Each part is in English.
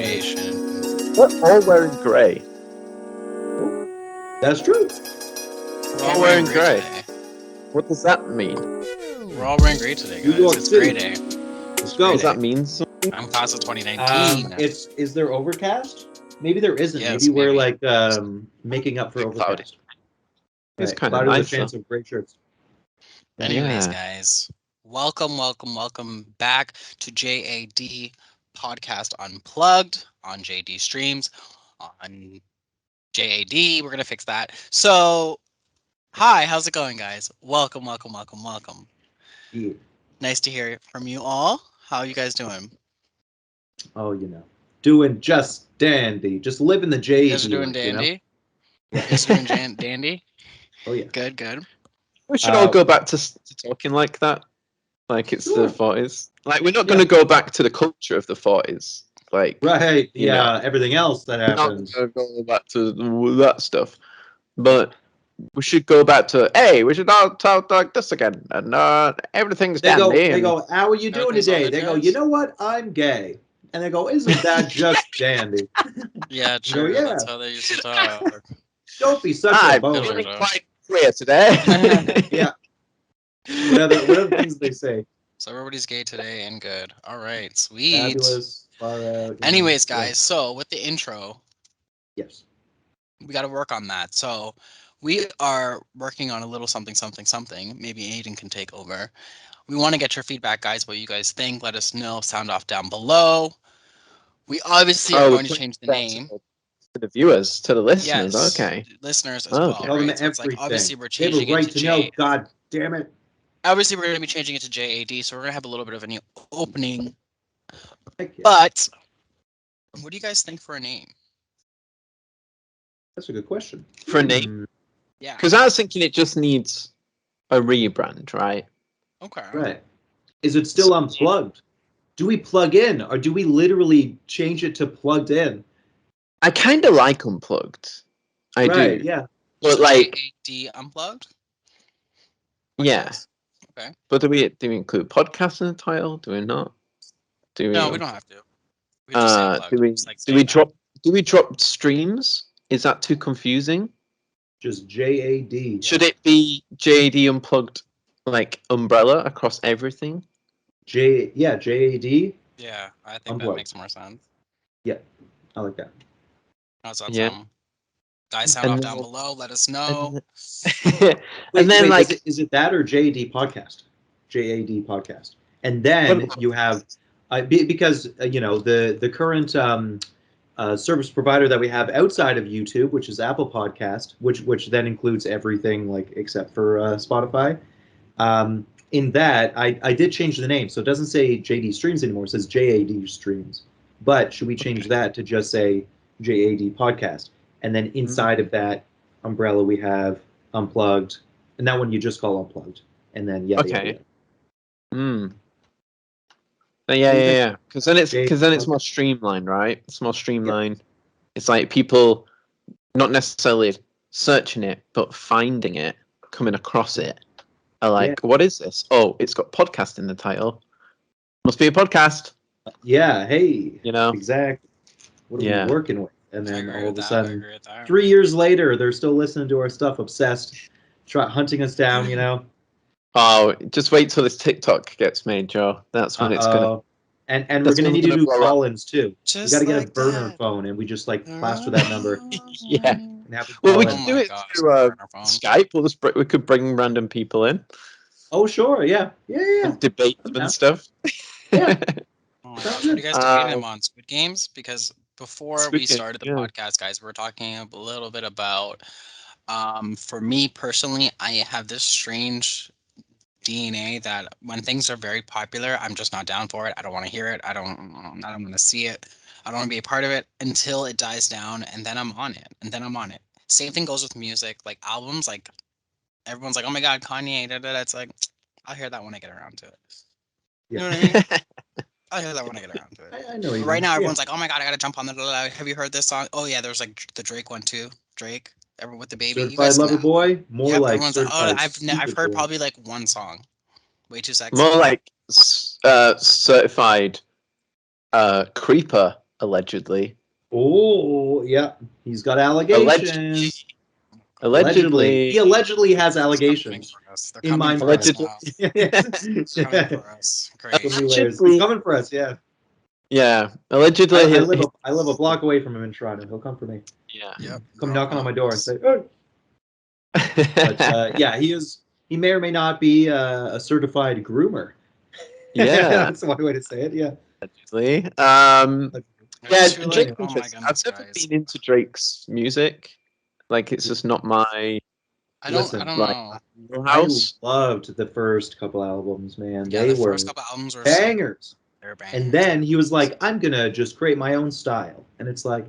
appreciation. We're all wearing grey. That's true. We're all wearing grey today. What does that mean? We're all wearing grey today, New guys. York It's City. grey day. Let's go. Does that mean something? I'm class of 2019. Is there overcast? Maybe there isn't. Yes, maybe we're maybe. like making up for Cloudy. overcast. It's kind of Cloudy with nice. a chance of gray shirts. Anyways, Yeah. guys, welcome back to JAD Podcast Unplugged on JD Streams on JAD. We're gonna fix that. So, hi, how's it going, guys? Welcome. Yeah. Nice to hear from you all. How are you guys doing? Oh, doing just dandy. Just living the JAD. You guys are doing dandy. You guys are doing dandy. Oh yeah. Good. We should all go back to talking like that. Like it's Sure. the 40s. Like we're not going to go back to the culture of the 40s. Like Right. you Yeah. know, Everything else that we're not happened. going to go back to that stuff. But we should go back to, hey, we should all talk like this again. And everything's They go. dandy. They and- go. How are you doing Everything's all today? good, They go. guys? You know what? I'm gay. And they go. Isn't that just dandy? Yeah, true. yeah. That's how they used to talk. Don't be such a I'm boner. feeling quite clear today. Yeah. Whatever things they say. So everybody's gay today and good. All right, sweet. Fabulous. Far out. Anyways, guys, Yeah. so with the intro, Yes. we got to work on that. So we are working on a little something. Maybe Aidan can take over. We want to get your feedback, guys. What you guys think? Let us know. Sound off down below. We obviously are going to change the name. To the viewers, to the listeners. Yes, Okay. listeners as Oh, well. okay. Tell them Right? So it's like everything. obviously we're They have changing a right it to to know. J. God damn it. Obviously, we're going to be changing it to JAD. So we're going to have a little bit of a new opening. Heck yeah. But what do you guys think for a name? That's a good question. For a name? Yeah. Because I was thinking it just needs a rebrand, right? Okay. Right. Is it still unplugged? Do we plug in or do we literally change it to plugged in? I kind of like Unplugged. I Right, do. yeah. But So like, JAD Unplugged? yeah. Okay. But do we include podcast in the title? Do we not? Do we? No, we don't have to. We just say Unplugged. Do we? It's like Do we saying drop? Do we drop streams? Is that too confusing? Just JAD. Should it be JD Unplugged, like umbrella across everything? JAD. that. Yeah, I think that Unplugged. makes more sense. Yeah, I like that. How's that Yeah. sound? Guys, sound And off then down we'll- below. Let us know. And then like is it that or JAD podcast? JAD podcast. And then you have, because, the current service provider that we have outside of YouTube, which is Apple Podcast, which then includes everything like except for Spotify. In that, I did change the name, so it doesn't say JD Streams anymore. It says JAD Streams. But should we change that to just say JAD Podcast? And then inside of that umbrella, we have Unplugged, and that one you just call Unplugged. And then Okay. Yeah. Because then it's more streamlined, right? It's more streamlined. It's like people not necessarily searching it, but finding it, coming across it, are like, what is this? Oh, it's got podcast in the title. Must be a podcast. Yeah. Hey. Exactly. What are we working with? And then all of a sudden, 3 years later, they're still listening to our stuff, obsessed, hunting us down. Oh, just wait till this TikTok gets made, Joe. That's when it's gonna. And we're gonna need to do call-ins too. Just we gotta get like a burner that. phone, and we just like plaster that number. Yeah. And have it Well, we call can in. do it gosh, through burner phone. Skype. We could bring random people in, Oh sure, yeah. and debate them Yeah. and stuff. Yeah. Oh my gosh, what are you guys debating them on? Squid Games? Because before Squid we Games, started the yeah. podcast, guys, we were talking a little bit about, for me personally, I have this strange DNA that when things are very popular, I'm just not down for it. I don't want to hear it. I don't want to see it. I don't want to be a part of it until it dies down, and then I'm on it. Same thing goes with music, like albums. Like everyone's like, "Oh my God, Kanye!" Da, da, da. It's like I'll hear that when I get around to it. You know what I mean? I'll hear that when I get around to it. I know. But right now, everyone's like, "Oh my God, I gotta jump on the." Have you heard this song? Oh yeah, there's like the Drake one too. Drake, everyone with the baby. You Certified guys Lover know. Boy, more Yep, like everyone's like, certified. I've heard Boy. probably like one song. Way too sexy. More like certified creeper allegedly. Oh, yeah. He's got allegations. Allegedly. He allegedly has They're coming allegations. for us. They're In coming for us Allegedly. now. They're coming for us. Great. So many layers. He's Allegedly. coming for us, yeah. Yeah, allegedly. I live a block away from him in Toronto. He'll come for me. Yeah. Yep. Come knocking on my door and say, oh. But yeah, he may or may not be a certified groomer. Yeah. That's one way to say it, yeah. Allegedly. They're Yeah, too late. Drake's Oh my interesting. goodness, I've never guys. been into Drake's music. Like, it's just not my I don't Listen, like know. wheelhouse. I loved the first couple albums, man. Yeah, They the were first couple albums were bangers. they're bangers. And then he was like, I'm gonna just create my own style. And it's like,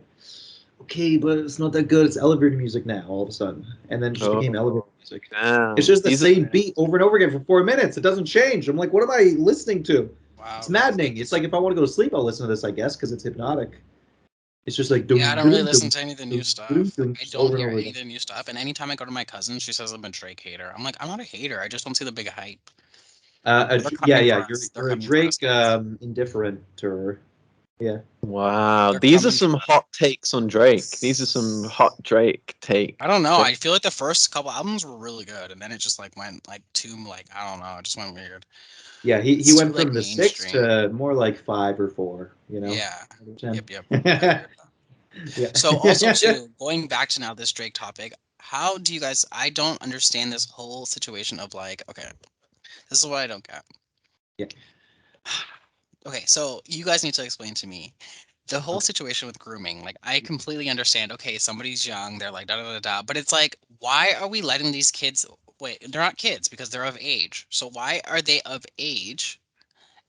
okay, but it's not that good. It's elevator music now, all of a sudden. And then it just became elevator music. Damn. It's just the These are- same beat over and over again for 4 minutes. It doesn't change. I'm like, what am I listening to? Wow. It's maddening. It's like if I want to go to sleep, I'll listen to this, I guess, because it's hypnotic. It's just like, Yeah, I don't really listen to any of the new stuff. Like, I over don't and hear over any again. of the new stuff. And anytime I go to my cousin, she says I'm a Drake hater. I'm like, I'm not a hater. I just don't see the big hype. They're Yeah, coming yeah, for us. They're you're a coming for us, Drake guys. indifferent or yeah. Wow, They're these are coming some for hot takes on Drake. These are some hot Drake take. I don't know. I feel like the first couple albums were really good, and then it just like went like too like I don't know. It just went weird. Yeah, he It's went too, like, from the 6 mainstream. to more like 5 or 4, you know? Yeah. Out of 10. Yep. Yep. I agree with that. Yeah. So also too, going back to now this Drake topic, how do you guys? I don't understand this whole situation of like, okay, this is what I don't get. Yeah. Okay, so you guys need to explain to me the whole Okay. situation with grooming. Like, I completely understand. Okay, somebody's young, they're like da da da da, but it's like, why are we letting these kids? Wait, they're not kids because they're of age. So why are they of age?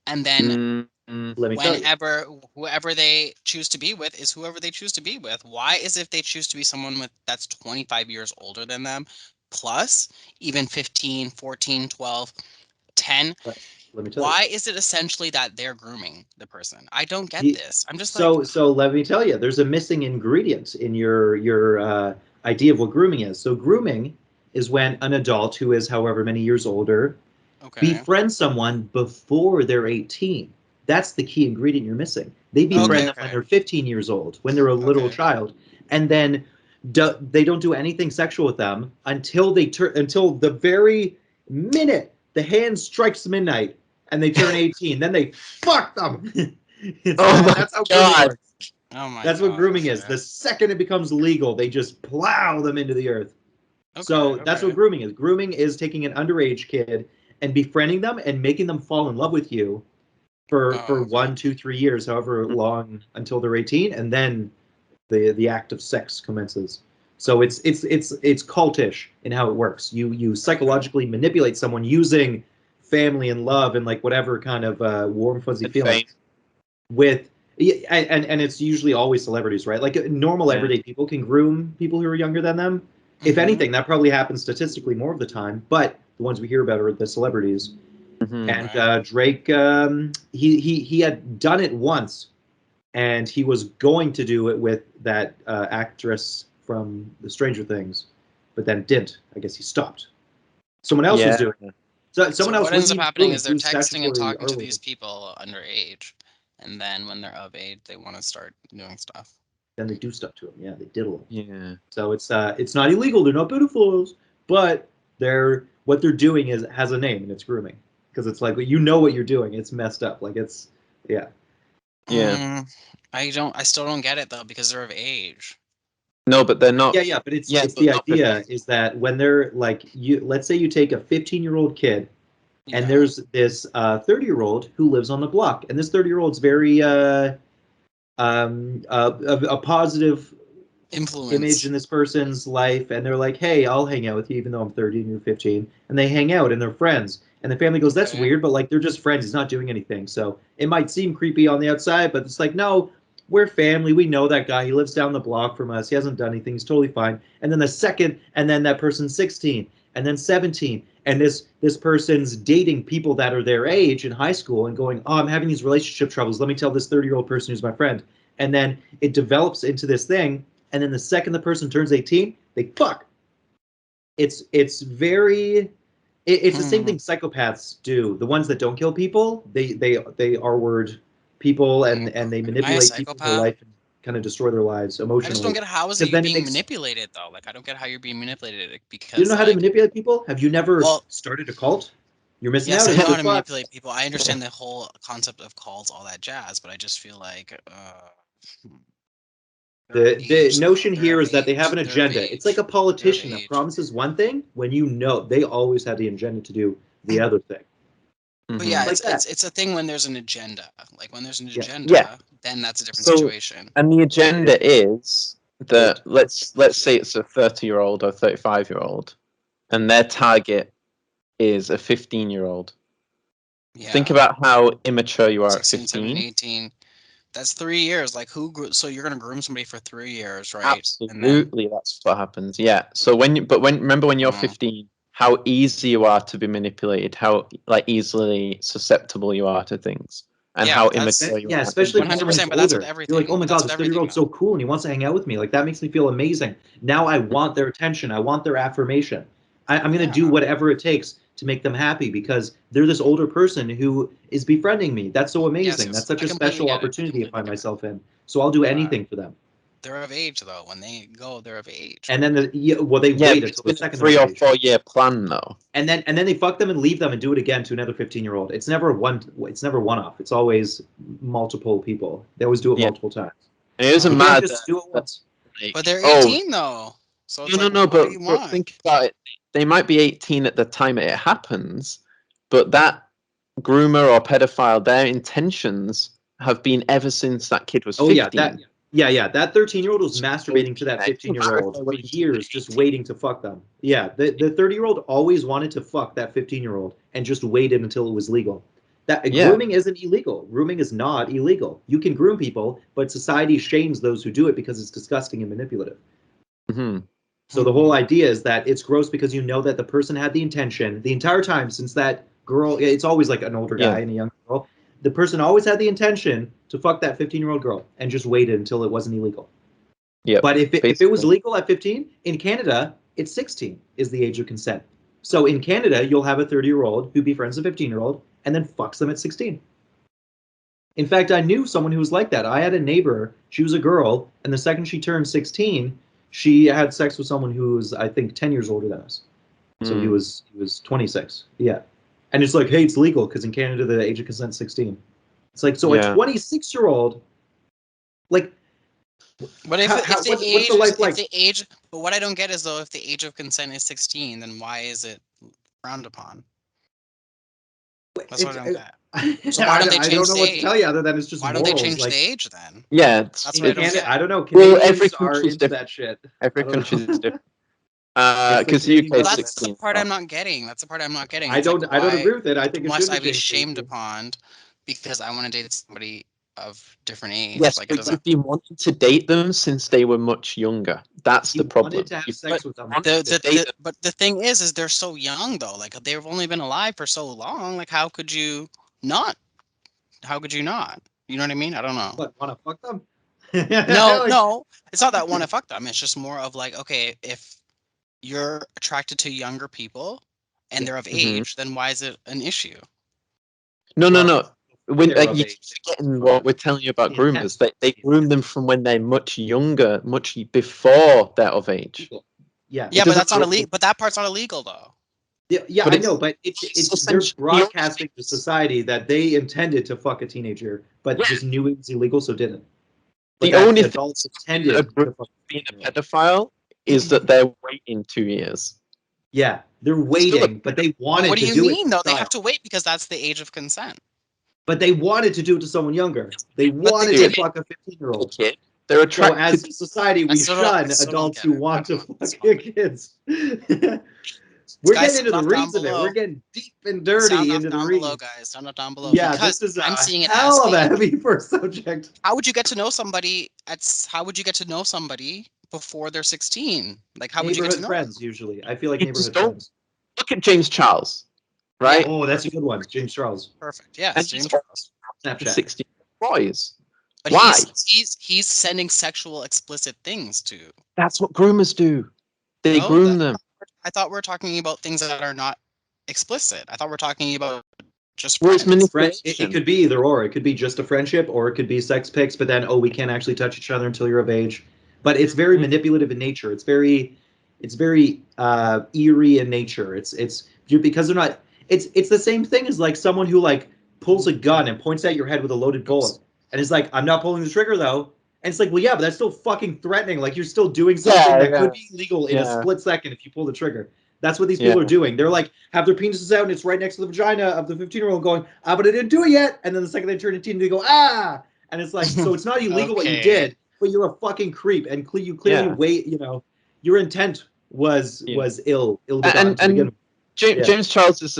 And then Let me tell you. whenever whoever they choose to be with is whoever they choose to be with. Why is if they choose to be someone with that's 25 years older than them, plus even 15, 14, 12, 10? Let me tell you. Why is it essentially that they're grooming the person? I don't get He- this. I'm just like, So let me tell you, there's a missing ingredient in your idea of what grooming is. So grooming is when an adult who is however many years older okay, befriends someone before they're 18. That's the key ingredient you're missing. They befriend them when okay. they're 15 years old, when they're a little Okay. child, and then they don't do anything sexual with them until until the very minute the hand strikes midnight and they turn 18. Then they fuck them. That's how grooming God. works. Oh my That's what God, grooming is. okay. The second it becomes legal, they just plow them into the earth. So that's what okay. grooming is. Grooming is taking an underage kid and befriending them and making them fall in love with you for Oh, okay. 1, 2, 3 years, however long until they're 18, and then the act of sex commences. So it's cultish in how it works. You psychologically manipulate someone using family and love and like whatever kind of warm fuzzy feeling with. And it's usually always celebrities, right? Like normal everyday people can groom people who are younger than them. If Mhm. anything, that probably happens statistically more of the time, but the ones we hear about are the celebrities. And Right. Drake, he had done it once, and he was going to do it with that actress from the Stranger Things, but then didn't. I guess he stopped. Someone else was doing it. So So someone else what ends wouldn't up even happening groom is they're who's texting and statutorily talking to early. these people underage, and then when they're of age, they want to start doing stuff. Then they do stuff to him. Yeah, they diddle him. Yeah. So it's not illegal. They're not pedophiles, but what they're doing has a name, and it's grooming. Because it's like you know what you're doing. It's messed up. Like it's yeah. Yeah. I still don't get it though because they're of age. No, but they're not. Yeah, but it's Yeah, it's but the not idea is that when they're like let's say you take a 15-year-old kid and Yeah. there's this 30-year-old who lives on the block, and this 30-year-old's very a positive Influence. image in this person's life, and they're like, hey, I'll hang out with you even though I'm 30 and you're 15, and they hang out and they're friends, and the family goes, that's Okay. weird, but like they're just friends, he's not doing anything. So it might seem creepy on the outside, but it's like, no, we're family, we know that guy, he lives down the block from us, he hasn't done anything, he's totally fine. And then that person's 16 and then 17, and this person's dating people that are their age in high school and going, oh, I'm having these relationship troubles, let me tell this 30-year-old person who's my friend. And then it develops into this thing, and then the second the person turns 18, they fuck. It's very it's the same thing psychopaths do. The ones that don't kill people, they R-word people and they Am I a manipulate people's psychopath? life and kind of destroy their lives I just don't emotionally. get how is Because it you're then it being makes manipulated though. Like I don't get how you're being manipulated you don't because know how to like manipulate people. Have you never well started a cult? You're missing yes out. I It's know how so to fun. manipulate people. I understand the whole concept of calls, all that jazz, but I just feel like they're of The age though. notion They're here of is that they have age. an They're of agenda. It's like age. a They're of politician that age. promises one thing when you know they always have the agenda to do the other thing. But Mhm. yeah, Like that. it's a thing when there's an agenda. Like when there's an Yeah. Yeah. agenda, then that's a different So, situation. and the agenda is that Great. let's say it's a 30-year-old or 35-year-old, and their target is a 15-year-old. Yeah. Think about how immature you are at 16, 17, 15. 18. That's 3 years. Like so you're gonna groom somebody for 3 years, right? And then Absolutely, that's what happens. Yeah. So remember when you're Mm. 15, how easy you are to be manipulated, how like easily susceptible you are to things, and Yeah, how but that's immature you Yeah, are. especially if 100%. someone's But that's with older. You're like, everything. oh my That's god, with this everything 30-year-old's though. so cool and he wants to hang out with me. Like that makes me feel amazing. Now I want their attention. I want their affirmation. I'm gonna do Yeah. whatever it takes to make them happy because they're this older person who is befriending me. That's so amazing. Yes. That's such I a completely special get it. I opportunity to completely find get it. myself in. So I'll do But anything for them. they're of age though. When they go, they're of age, And bro. then they Yeah, wait but it's until the been a second they're 3 of or age. 4 year plan though. And then they fuck them and leave them and do it again to another 15-year-old. It's never one. It's never one off. It's always multiple people. They always do it Yeah. multiple times. And it You doesn't can't matter just do it that, once. But like, they're oh, 18 though. So it's no, no, like, no, what do you but want? think about it. They might be 18 at the time it happens, but that groomer or pedophile, their intentions have been ever since that kid was Oh yeah, 15. that 13-year-old was So masturbating to that it doesn't matter if 15-year-old they're for waiting till years, they're just 18. waiting to fuck them. Yeah, the 30-year-old always wanted to fuck that 15-year-old and just waited until it was legal. That Yeah. grooming isn't illegal. Grooming is not illegal. You can groom people, but society shames those who do it because it's disgusting and manipulative. Hmm. So the whole idea is that it's gross because you know that the person had the intention the entire time since that girl, it's always like an older Yeah. guy and a young girl. The person always had the intention to fuck that 15-year-old girl and just waited until it wasn't illegal. Yeah. But if it was Basically. legal at 15, in Canada, it's 16 is the age of consent. So in Canada, you'll have a 30-year-old who befriends a 15-year-old and then fucks them at 16. In fact, I knew someone who was like that. I had a neighbor, she was a girl, and the second she turned 16, she had sex with someone who was, I think, 10 years older than us. So he Mm. was 26. Yeah. And it's like, hey, it's legal because in Canada the age of consent is 16. It's like, so a Yeah. 26-year-old, like, But if the what's the age is life if like? the age, but what I don't get is though if the age of consent is 16, then why is it frowned upon? That's what I don't get. So why don't they I don't change know the what to tell age? you other than it's just Why don't they morals. change the Like age then? Yeah. That's what in I don't Canada, get. I don't know. Well, every Canadians are country's into different. that shit. Every I don't country know. is different. It's the Because the UK Canadian is Well, government. that's the 16. part So. I'm not getting. That's the part I'm not getting. I It's like don't. I don't agree with it. I think it must shouldn't I have be changed the shamed issue. upon because I want to date somebody of different age? Yes, Like it but doesn't. you've been wanting to date them since they were much younger. That's He the wanted problem. to have You've sex with them. wanted to date them. But the thing is they're so young though. Like they've only been alive for so long. Like how could you not? How could you not? You know what I mean? I don't know. What? Want to fuck them? No, Like, no, it's not that want to fuck them. It's just more of like, okay, if you're attracted to younger people and yeah. they're of Mhm. age, then why is it an issue? No, no, Well, no. When they're of you're age. forgetting what we're telling you about The groomers, intent. they groom them from when they're much younger, much before they're of age. Yeah. It Yeah, but doesn't that's not matter. illegal. But that part's not illegal though. Yeah, But I know, but it's they're essentially the only broadcasting to society that they intended to fuck a teenager, but Yeah. just knew it was illegal, so didn't. But the that only thing adults in a intended group to fuck a being a 15-year-old. pedophile is that they're waiting 2 years. Yeah, they're Still a waiting, but they But wanted what do to you do it mean to a though? They have child. to wait because that's the age of consent. But they wanted to do it to someone younger. They But they wanted to Dude, didn't. fuck a 15-year-old. kid. They're So attracted. as a society, I we still don't. I shun still don't adults get who it. I want don't to know. fuck It's fine. kids. We're Guys, getting sound into the off down reeds of it. We're below. getting deep and Sound dirty off into the down below, reeds. guys. Sound off down below Yeah, this because is I'm a seeing it as hell of a a. heavy first subject. How would you get to know somebody how would you get to know somebody before they're 16? Like how would you get to Neighborhood know friends, usually. I feel like You just neighborhood don't friends. look at James Charles, Yeah, right? Oh, that's a good one. James Charles. perfect. Yes, And he's James Charles. the Snapchat. 16 boys. But Why? he's sending sexual explicit things to. That's what groomers do. They No, groom them. I thought we are talking about things that are not explicit. I thought we're talking about Just Well, it's friends. manipulation. It could be either or. It could be just a friendship, or it could be sex pics. But then, we can't actually touch each other until you're of age. But it's very manipulative in nature. It's very eerie in nature. Because they're not. It's the same thing as like someone who like pulls a gun and points at your head with a loaded bullet, and is like, "I'm not pulling the trigger though." And it's like, well, yeah, but that's still fucking threatening. Like you're still doing something that could be illegal in a split second if you pull the trigger. That's what these people are doing. They're like, have their penises out and it's right next to the vagina of the 15-year-old going, but I didn't do it yet. And then the second they turn 18, they go, ah. And it's like, so it's not illegal what you did, but you're a fucking creep. And you clearly wait, your intent was ill and to begin with. James Charles is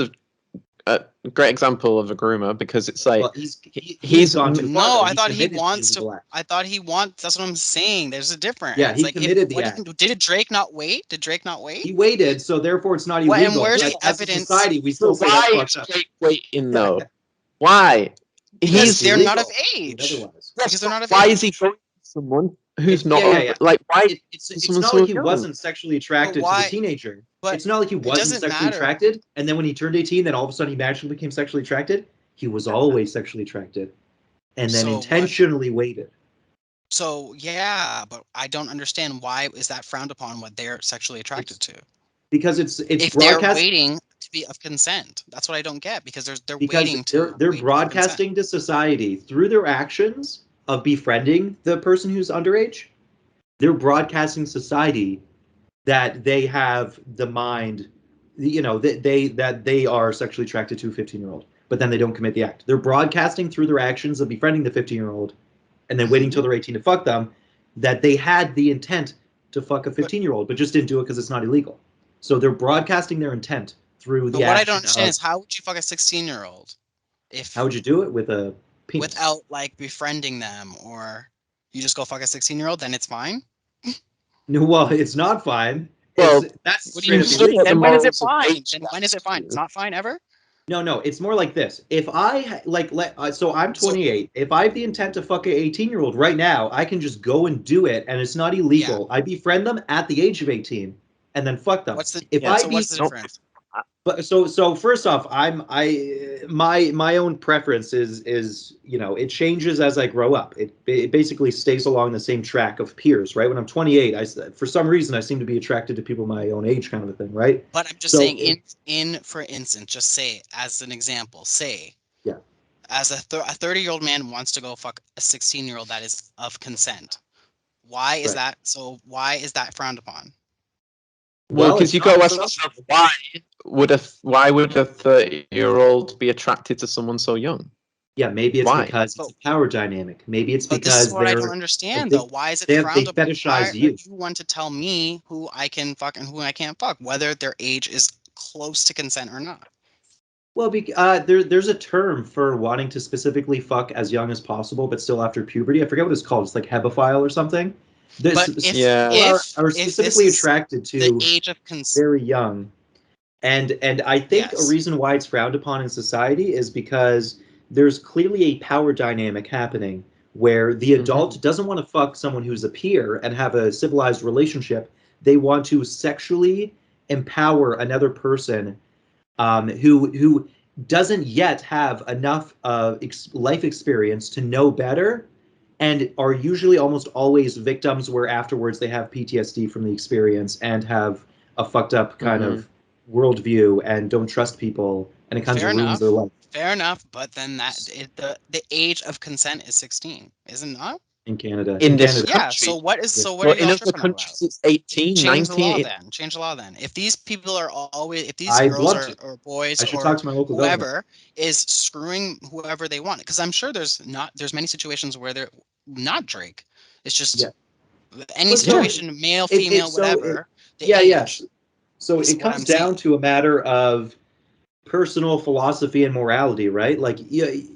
a great example of a groomer because it's like he's gone too far. No, I thought he wants to. I thought he wants. That's what I'm saying. There's a difference. Yeah, he committed the act. Did Drake not wait? Did Drake not wait? He waited, so therefore it's not illegal. And where's the as evidence? A society, we still say that's fucked up. Drake waiting though? Why? They're not of age. Because they're not of age. Why is he going to someone who's not like why? It's not like he wasn't sexually attracted to the teenager. But it's not like he wasn't sexually attracted, and then when he turned 18, then all of a sudden he magically became sexually attracted. He was always sexually attracted, and then intentionally waited. So yeah, but I don't understand why is that frowned upon what they're sexually attracted to? Because it's if they're waiting to be of consent. That's what I don't get because they're waiting to. They're broadcasting to society through their actions of befriending the person who's underage. They're broadcasting society that they have the mind, that they are sexually attracted to a 15-year-old, but then they don't commit the act. They're broadcasting through their actions of befriending the 15-year-old and then waiting till they're 18 to fuck them, that they had the intent to fuck a 15-year-old, but just didn't do it because it's not illegal. So they're broadcasting their intent through the action. What I don't understand is how would you fuck a 16-year-old? How would you do it with a penis? Without like befriending them, or you just go fuck a 16-year-old, then it's fine? No, well, it's not fine. Well, that's what do you mean? Then when is it fine? When is it fine? It's not fine ever? No. It's more like this. If I so I'm 28. If I have the intent to fuck an 18-year-old right now, I can just go and do it, and it's not illegal. I befriend them at the age of 18, and then fuck them. What's the difference? But so first off, my own preference is it changes as I grow up. It basically stays along the same track of peers, right? When I'm 28, for some reason I seem to be attracted to people my own age, kind of a thing, right? But I'm just saying, for instance, just say as an example, as a 30-year-old man wants to go fuck a 16-year-old that is of consent. Why is that? So why is that frowned upon? Well, because you got to ask yourself, why would a 30-year-old be attracted to someone so young? Yeah, maybe it's because it's a power dynamic. Maybe it's because this is what I don't understand though. Why is it frowned upon? Why you want to tell me who I can fuck and who I can't fuck, whether their age is close to consent or not? Well, there's a term for wanting to specifically fuck as young as possible, but still after puberty. I forget what it's called. It's like hebephile or something. Are specifically attracted to the age of consent, very young, and I think a reason why it's frowned upon in society is because there's clearly a power dynamic happening where the adult doesn't want to fuck someone who's a peer and have a civilized relationship. They want to sexually empower another person who doesn't yet have enough life experience to know better, and are usually almost always victims where afterwards they have PTSD from the experience and have a fucked up kind of worldview and don't trust people, and it kind of ruins their life. Fair enough, but then the age of consent is 16, is it not? In Canada. In this Canada. Yeah, so what are in other countries it's 18, Change 19. Change the law then. If these people are always, if these girls or boys or talk to my local whoever government. is screwing whoever they want, because I'm sure there's many situations where they're not Drake. It's just any situation, male, female, whatever. So it comes down to a matter of personal philosophy and morality, right? Like,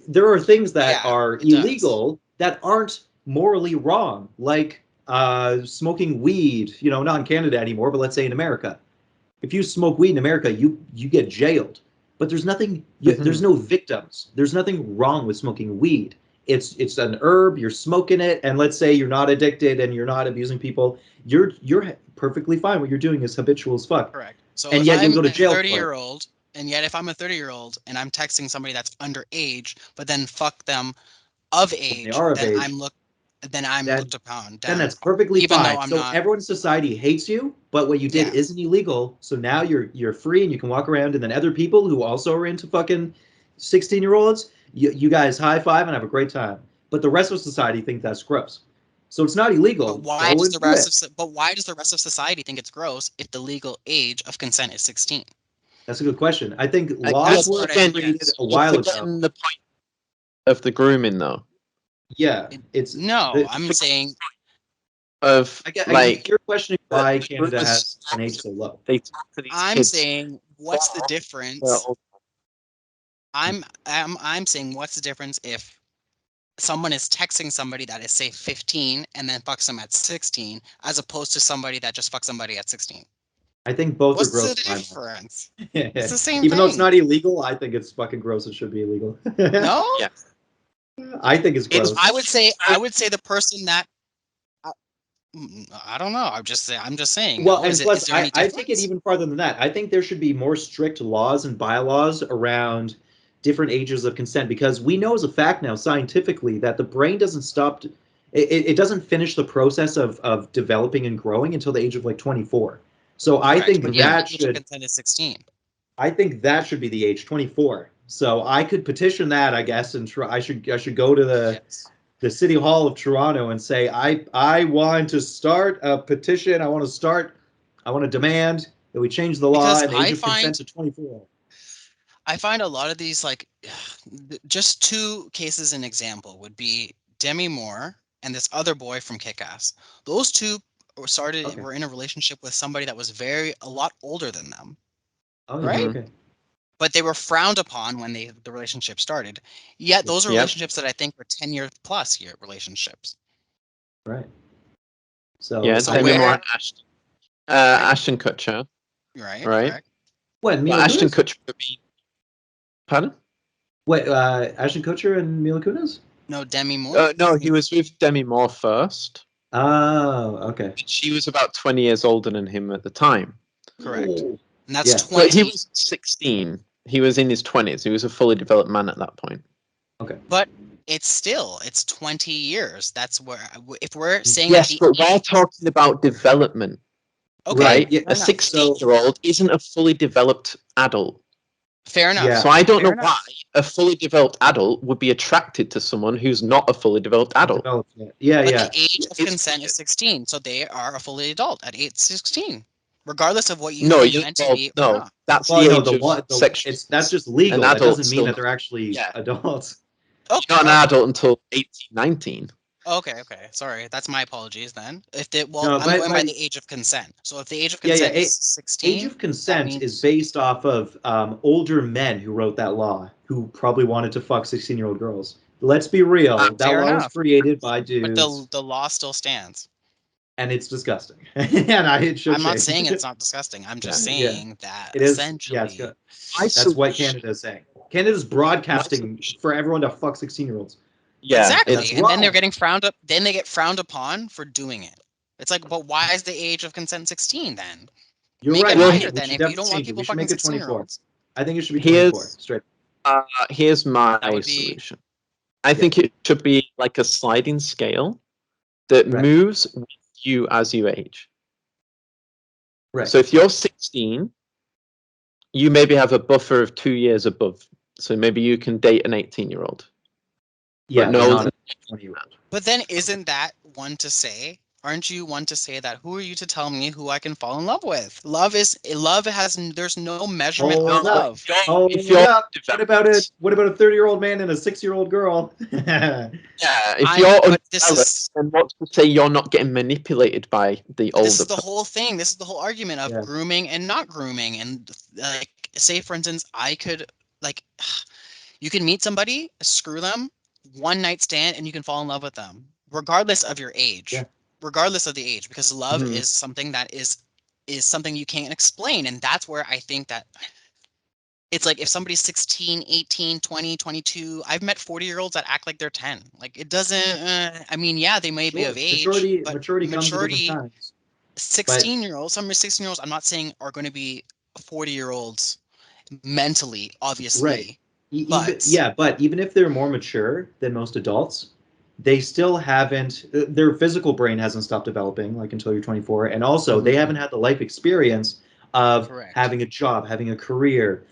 there are things that are illegal that aren't morally wrong, like smoking weed. Not in Canada anymore, but let's say in America. If you smoke weed in America, you get jailed. But there's nothing. There's no victims. There's nothing wrong with smoking weed. It's an herb. You're smoking it, and let's say you're not addicted and you're not abusing people. You're perfectly fine. What you're doing is habitual as fuck. Correct. So and yet you'll go to jail. 30-year-old And yet, if I'm a 30-year-old and I'm texting somebody that's underage, but then fuck them of When they age, are of then age, I'm then looked upon, then down that's upon, perfectly even though fine. I'm So not. everyone in society hates you, but what you did Yeah. isn't illegal. So now you're free and you can walk around, and then other people who also are into fucking 16-year-olds, you guys high five and have a great time. But the rest of society think that's gross. So it's not illegal. Go and do it. But why does the rest of society think it's gross if the legal age of consent is 16? That's a good question. I think Yeah, laws That's were what I don't created get. a you're while ago. forgetting the point of the grooming, though. Yeah, it's No, I'm saying Of you're questioning why the Canada groomers, has an age so low. they talk to these I'm kids. saying what's the They're difference? old. I'm saying what's the difference if someone is texting somebody that is say 15 and then fucks them at 16 as opposed to somebody that just fucks somebody at 16? I think both are What's gross the in my mind. difference? It's the same Even though it's thing. not illegal, I think it's fucking gross. It should be illegal. No? Yeah. I think it's gross. I would say the person that I don't know. I'm just saying. Well, No, and plus, is there any I take it difference? even farther than that. I think there should be more strict laws and bylaws around different ages of consent because we know as a fact now, scientifically, that the brain doesn't stop. It doesn't finish the process of developing and growing until the age of like 24. So I Correct, think but yet that the age of should. consent is 16. I think that should be the age 24. So I could petition that, I guess, and I should go to Yes. the City Hall of Toronto and say I want to start a petition. I want to demand that we change the law Because and the age of consent to 24. I find a lot of these like just two cases an example would be Demi Moore and this other boy from Kick-Ass. Those two Okay. were in a relationship with somebody that was a lot older than them, Oh yeah. right? Okay. But they were frowned upon when the relationship started. Yet those are Yep. relationships that I think were 10-year plus year relationships. Right. So Yeah, So Demi where Moore and Ashton. Ashton Kutcher, right, right? correct. what Well, Mila Ashton Kunis? Kutcher would be. Pardon? Wait, Ashton Kutcher and Mila Kunis? No, Demi Moore. No, he was with Demi Moore first. Oh, okay. She was about 20 years older than him at the time. Correct. Ooh. And that's Yeah. But he 20. was 16. He was in his 20s. He was a fully developed man at that point. Okay. But it's 20 years. That's where if we're saying Yes, that but we're talking about development, okay, right? Yeah. fair A enough. 16-year-old isn't a fully developed adult. Fair enough. Yeah. So I don't Fair know why enough. a fully developed adult would be attracted to someone who's not a fully developed adult. Developed, yeah. But Yeah. the age of It's consent weird. is 16, so they are a fully adult at age 16, regardless of what you No, think you mentally or no, not. that's Well, the no, age of sexual. it's that's just An legal. That adult doesn't mean still that not. they're actually Yeah, adults. Okay, you're not an adult until 18, 19. okay. Sorry, that's my apologies then. No, I'm going by but the age of consent. So if the age of yeah, consent is age 16, of that consent is means based off of older men who wrote that law, who probably wanted to fuck 16-year-old girls. Let's be real. That fair law was enough. created by But dudes, the law still stands. and it's disgusting, and it should I'm not change. saying it's not disgusting. I'm just Yeah. Yeah, saying that it is. Yeah, it's essentially good. My That's what solution. Canada is saying. Canada's My broadcasting solution. for everyone to fuck 16-year-olds, Yeah, and that's exactly, and then they're wrong. getting frowned up. Then they get frowned upon for doing it. It's like, but why is the age of consent 16 then? You're Make it right. well, higher We then should if you definitely don't want change it. We people should fucking make it 16 year 24. olds. I think it should be 24 straight. Here's my That would be solution. I Yeah. think it should be like a sliding scale that Right. moves with you as you age. Right. So if you're 16, you maybe have a buffer of 2 years above. So maybe you can date an 18-year-old. Yeah, But but no, not a 20-year-old. But then isn't that one to say? Aren't you one to say that who are you to tell me who I can fall in love with? Love has there's no measurement of Hold up. love. if Hold you're up. developed, What about a 30-year-old man and a 6-year-old girl? yeah, if you're But this undeveloped, is then what's to say you're not getting manipulated by the but this older is the person? whole thing. This is the whole argument of Yeah. grooming and not grooming. And like say for instance, I could like you can meet somebody, screw them, one night stand, and you can fall in love with them, regardless of your Yeah. age, regardless of the age, because love Mhm. is something that is something you can't explain. And that's where I think that it's like if somebody's 16, 18, 20, 22, I've met 40-year-olds that act like they're 10. Like it doesn't, I mean, yeah, they may be of Sure. age, but Maturity comes at different maturity, times. But 16-year-olds, some 16-year-olds, I'm not saying are going to be 40-year-olds mentally, obviously. Right. But But even if they're more mature than most adults, they still haven't. Their physical brain hasn't stopped developing like until you're 24, and also they haven't had the life experience of correct. having a job, having a career,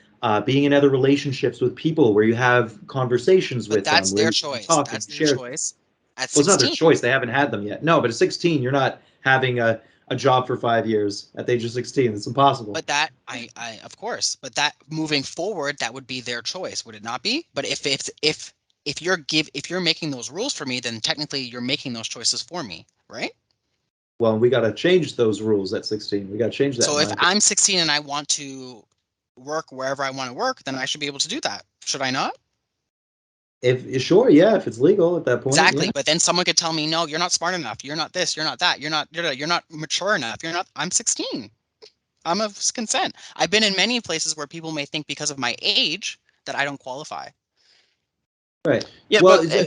being in other relationships with people where you have conversations But with them, that's where their you can choice. talk and That's their share. choice. At Well, it's not their 16. choice; they haven't had them yet. No, but at 16, you're not having a job for 5 years at the age of 16. It's impossible. But that I of course, but that moving forward, that would be their choice, would it not be? But if you're making those rules for me, then technically you're making those choices for me, right? Well, we got to change those rules at 16. We got to change that, in So my if opinion. I'm 16 and I want to work wherever I want to work, then I should be able to do that. Should I not? If sure, yeah, if it's legal at that point, yeah. Exactly. But then someone could tell me, no, you're not smart enough. You're not this. You're not that. You're not mature enough. You're not. I'm 16. I'm of consent. I've been in many places where people may think because of my age that I don't qualify. Right. Yeah, Well, but go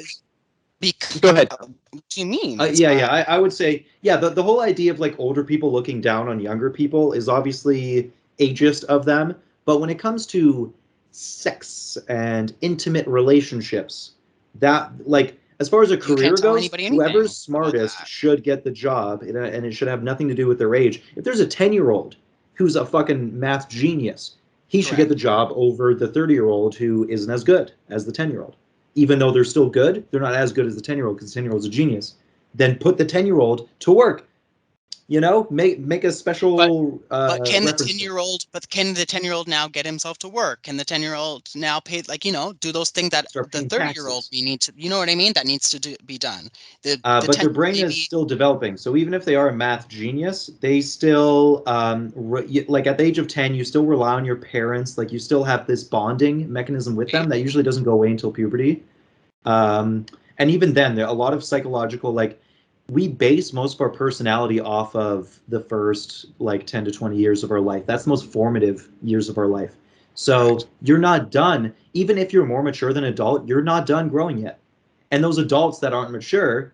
Because ahead. what do you mean? It's I would say, yeah, the whole idea of like older people looking down on younger people is obviously ageist of them. But when it comes to sex and intimate relationships, that like as far as a you can't career tell goes, anybody whoever's anything about smartest that. should get the job, and it should have nothing to do with their age. If there's a 10-year-old who's a fucking math genius, he should get the Correct. job over the 30-year-old who isn't as good as the 10-year-old. Even though they're still good, they're not as good as the 10-year-old because the 10-year-old's a genius. Then put the 10-year-old to work. Make a But special but can the reference. 10-year-old but can the 10-year-old now get himself to work? Can the 10-year-old now pay, like, do those things that Start the paying 30-year-old taxes. we need to, you know what I mean? That needs to be done. The But their 10-year-old brain is maybe still developing. So even if they are a math genius, they still like at the age of 10, you still rely on your parents. Like you still have this bonding mechanism with them that usually doesn't go away until puberty. Um, and even then, there are a lot of psychological like we base most of our personality off of the first like 10 to 20 years of our life. That's the most formative years of our life. So correct. you're not done. Even if you're more mature than an adult, you're not done growing yet. And those adults that aren't mature,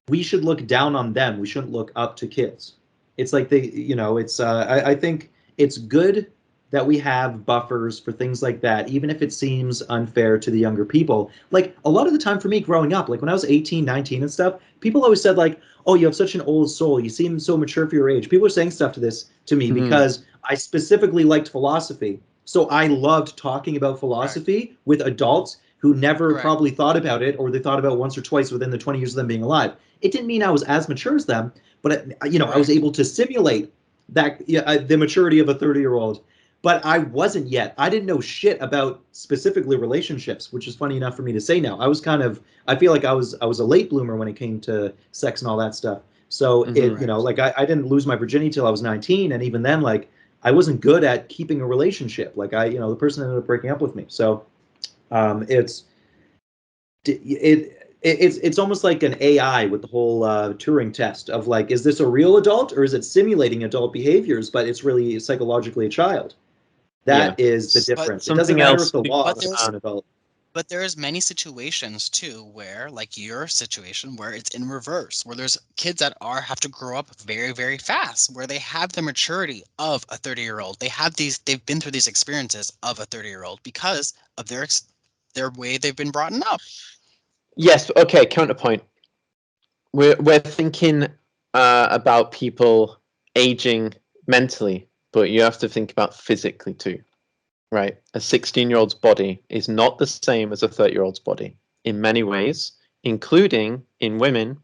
we should look down on them. We shouldn't look up to kids. It's like it's I think it's good that we have buffers for things like that, even if it seems unfair to the younger people. Like a lot of the time for me growing up, like when I was 18, 19 and stuff, people always said like, "Oh, you have such an old soul. You seem so mature for your age." People are saying stuff to me Mhm. because I specifically liked philosophy. So I loved talking about Correct. philosophy with adults who never Correct. probably thought about it or they thought about it once or twice within the 20 years of them being alive. It didn't mean I was as mature as them, but I was Correct. able to simulate that the maturity of a 30-year-old. But I wasn't yet. I didn't know shit about specifically relationships, which is funny enough for me to say now. I feel like I was a late bloomer when it came to sex and all that stuff. So Mhm. Correct. like I didn't lose my virginity till I was 19, and even then, like I wasn't good at keeping a relationship. Like the person ended up breaking up with me. So it's it's almost like an AI with the whole Turing test of like, is this a real adult or is it simulating adult behaviors, but it's really psychologically a child? Yeah. That is the But difference. It doesn't Something matter if else. the law but is there's an adult. but there's many situations too where, like your situation, where it's in reverse, where there's kids that have to grow up very, very fast, where they have the maturity of a 30-year-old. They've been through these experiences of a 30-year-old because of their way they've been brought up. Yes. Okay. Counterpoint. We're thinking about people aging mentally, but you have to think about physically too, right? A 16-year-old's body is not the same as a 30-year-old's body in many ways, including in women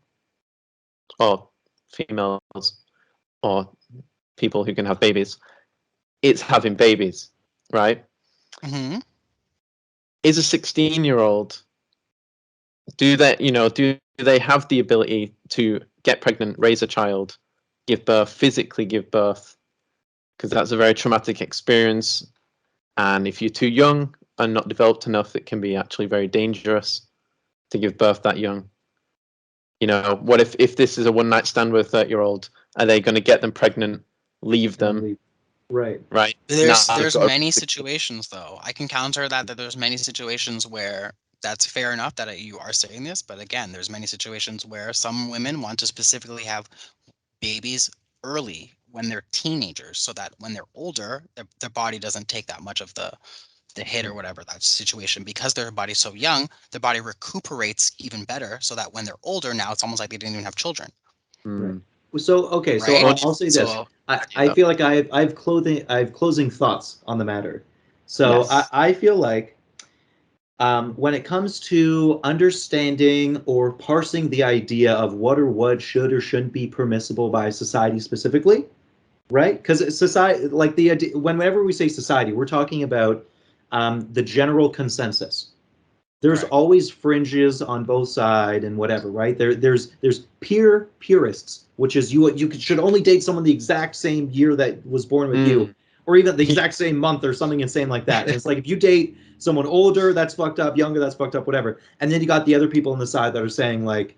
or females or people who can have babies. It's having babies, right? Hmm. Is a 16-year-old, do they have the ability to get pregnant, raise a child, give birth, physically give birth? Because that's a very traumatic experience. And if you're too young and not developed enough, it can be actually very dangerous to give birth that young. What if this is a one night stand with a 30-year-old? Are they going to get them pregnant, leave And them, right. right? Now they've There's got many a situations though. I can counter that there's many situations where that's fair enough that you are saying this, but again, there's many situations where some women want to specifically have babies early, when they're teenagers, so that when they're older, their body doesn't take that much of the hit or whatever that situation, because their body's so young, their body recuperates even better, so that when they're older, now it's almost like they didn't even have children, Mm. So okay, so right? I'll say this. So I feel like I have closing thoughts on the matter. So Yes. I feel like when it comes to understanding or parsing the idea of what should or shouldn't be permissible by society specifically, right? Because society, like the idea, whenever we say society, we're talking about the general consensus. There's correct. always fringes on both sides and whatever, right? There's purists, which is you should only date someone the exact same year that was born with you, Mm. or even the exact same month or something insane like that. And it's like if you date someone older, that's fucked up, younger, that's fucked up, whatever. And then you got the other people on the side that are saying like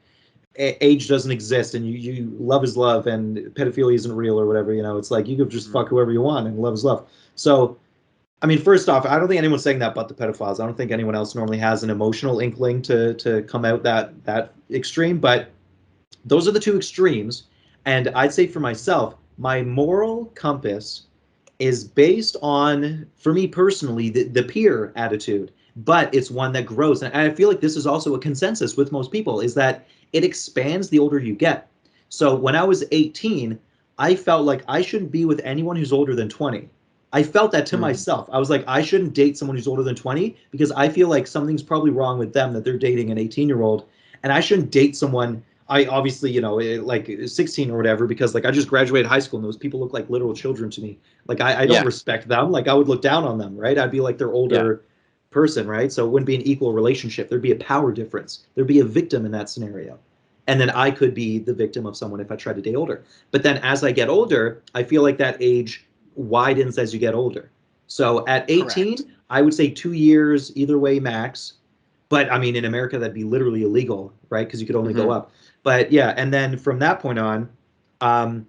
age doesn't exist and you love is love and pedophilia isn't real or whatever. It's like you could just fuck whoever you want and love is love. So I mean, first off, I don't think anyone's saying that but the pedophiles. I don't think anyone else normally has an emotional inkling to come out that extreme. But those are the two extremes. And I'd say for myself, my moral compass is based on, for me personally, the peer attitude. But it's one that grows. And I feel like this is also a consensus with most people, is that it expands the older you get. So when I was 18, I felt like I shouldn't be with anyone who's older than 20. I felt that to Mm. myself. I was like, I shouldn't date someone who's older than 20 because I feel like something's probably wrong with them that they're dating an 18-year-old. And I shouldn't date someone, I obviously, like 16 or whatever, because like I just graduated high school and those people look like literal children to me. Like I don't Yeah. respect them. Like I would look down on them, right? I'd be like their Yeah. older person, right? So it wouldn't be an equal relationship. There'd be a power difference. There'd be a victim in that scenario. And then I could be the victim of someone if I tried to date older. But then as I get older, I feel like that age widens as you get older. So at 18, Correct. I would say 2 years either way max. But I mean, in America, that'd be literally illegal, right? Because you could only go Mm-hmm. up. But yeah, and then from that point on, um,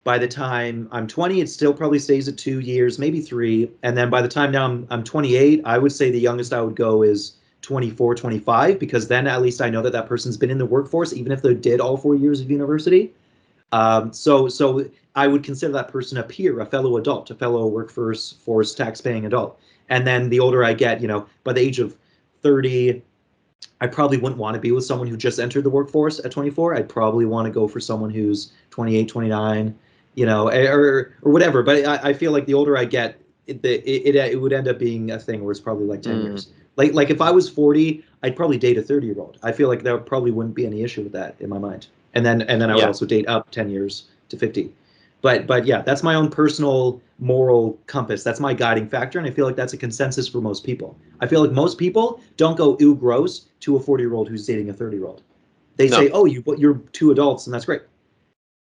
by the time I'm 20, it still probably stays at 2 years, maybe three. And then by the time now I'm 28, I would say the youngest I would go is 24, 25, because then at least I know that that person's been in the workforce, even if they did all 4 years of university. So I would consider that person a peer, a fellow adult, a fellow workforce tax-paying adult. And then the older I get, by the age of 30, I probably wouldn't want to be with someone who just entered the workforce at 24. I'd probably want to go for someone who's 28, 29, or whatever. But I feel like the older I get, it would end up being a thing where it's probably like 10 Mm. years. Like if I was 40, I'd probably date a 30-year-old. I feel like there probably wouldn't be any issue with that in my mind. And then I would Yeah. also date up 10 years to 50. But yeah, that's my own personal moral compass. That's my guiding factor, and I feel like that's a consensus for most people. I feel like most people don't go ooh gross to a 40-year-old who's dating a 30-year-old. They say, No. "Oh, you're two adults, and that's great."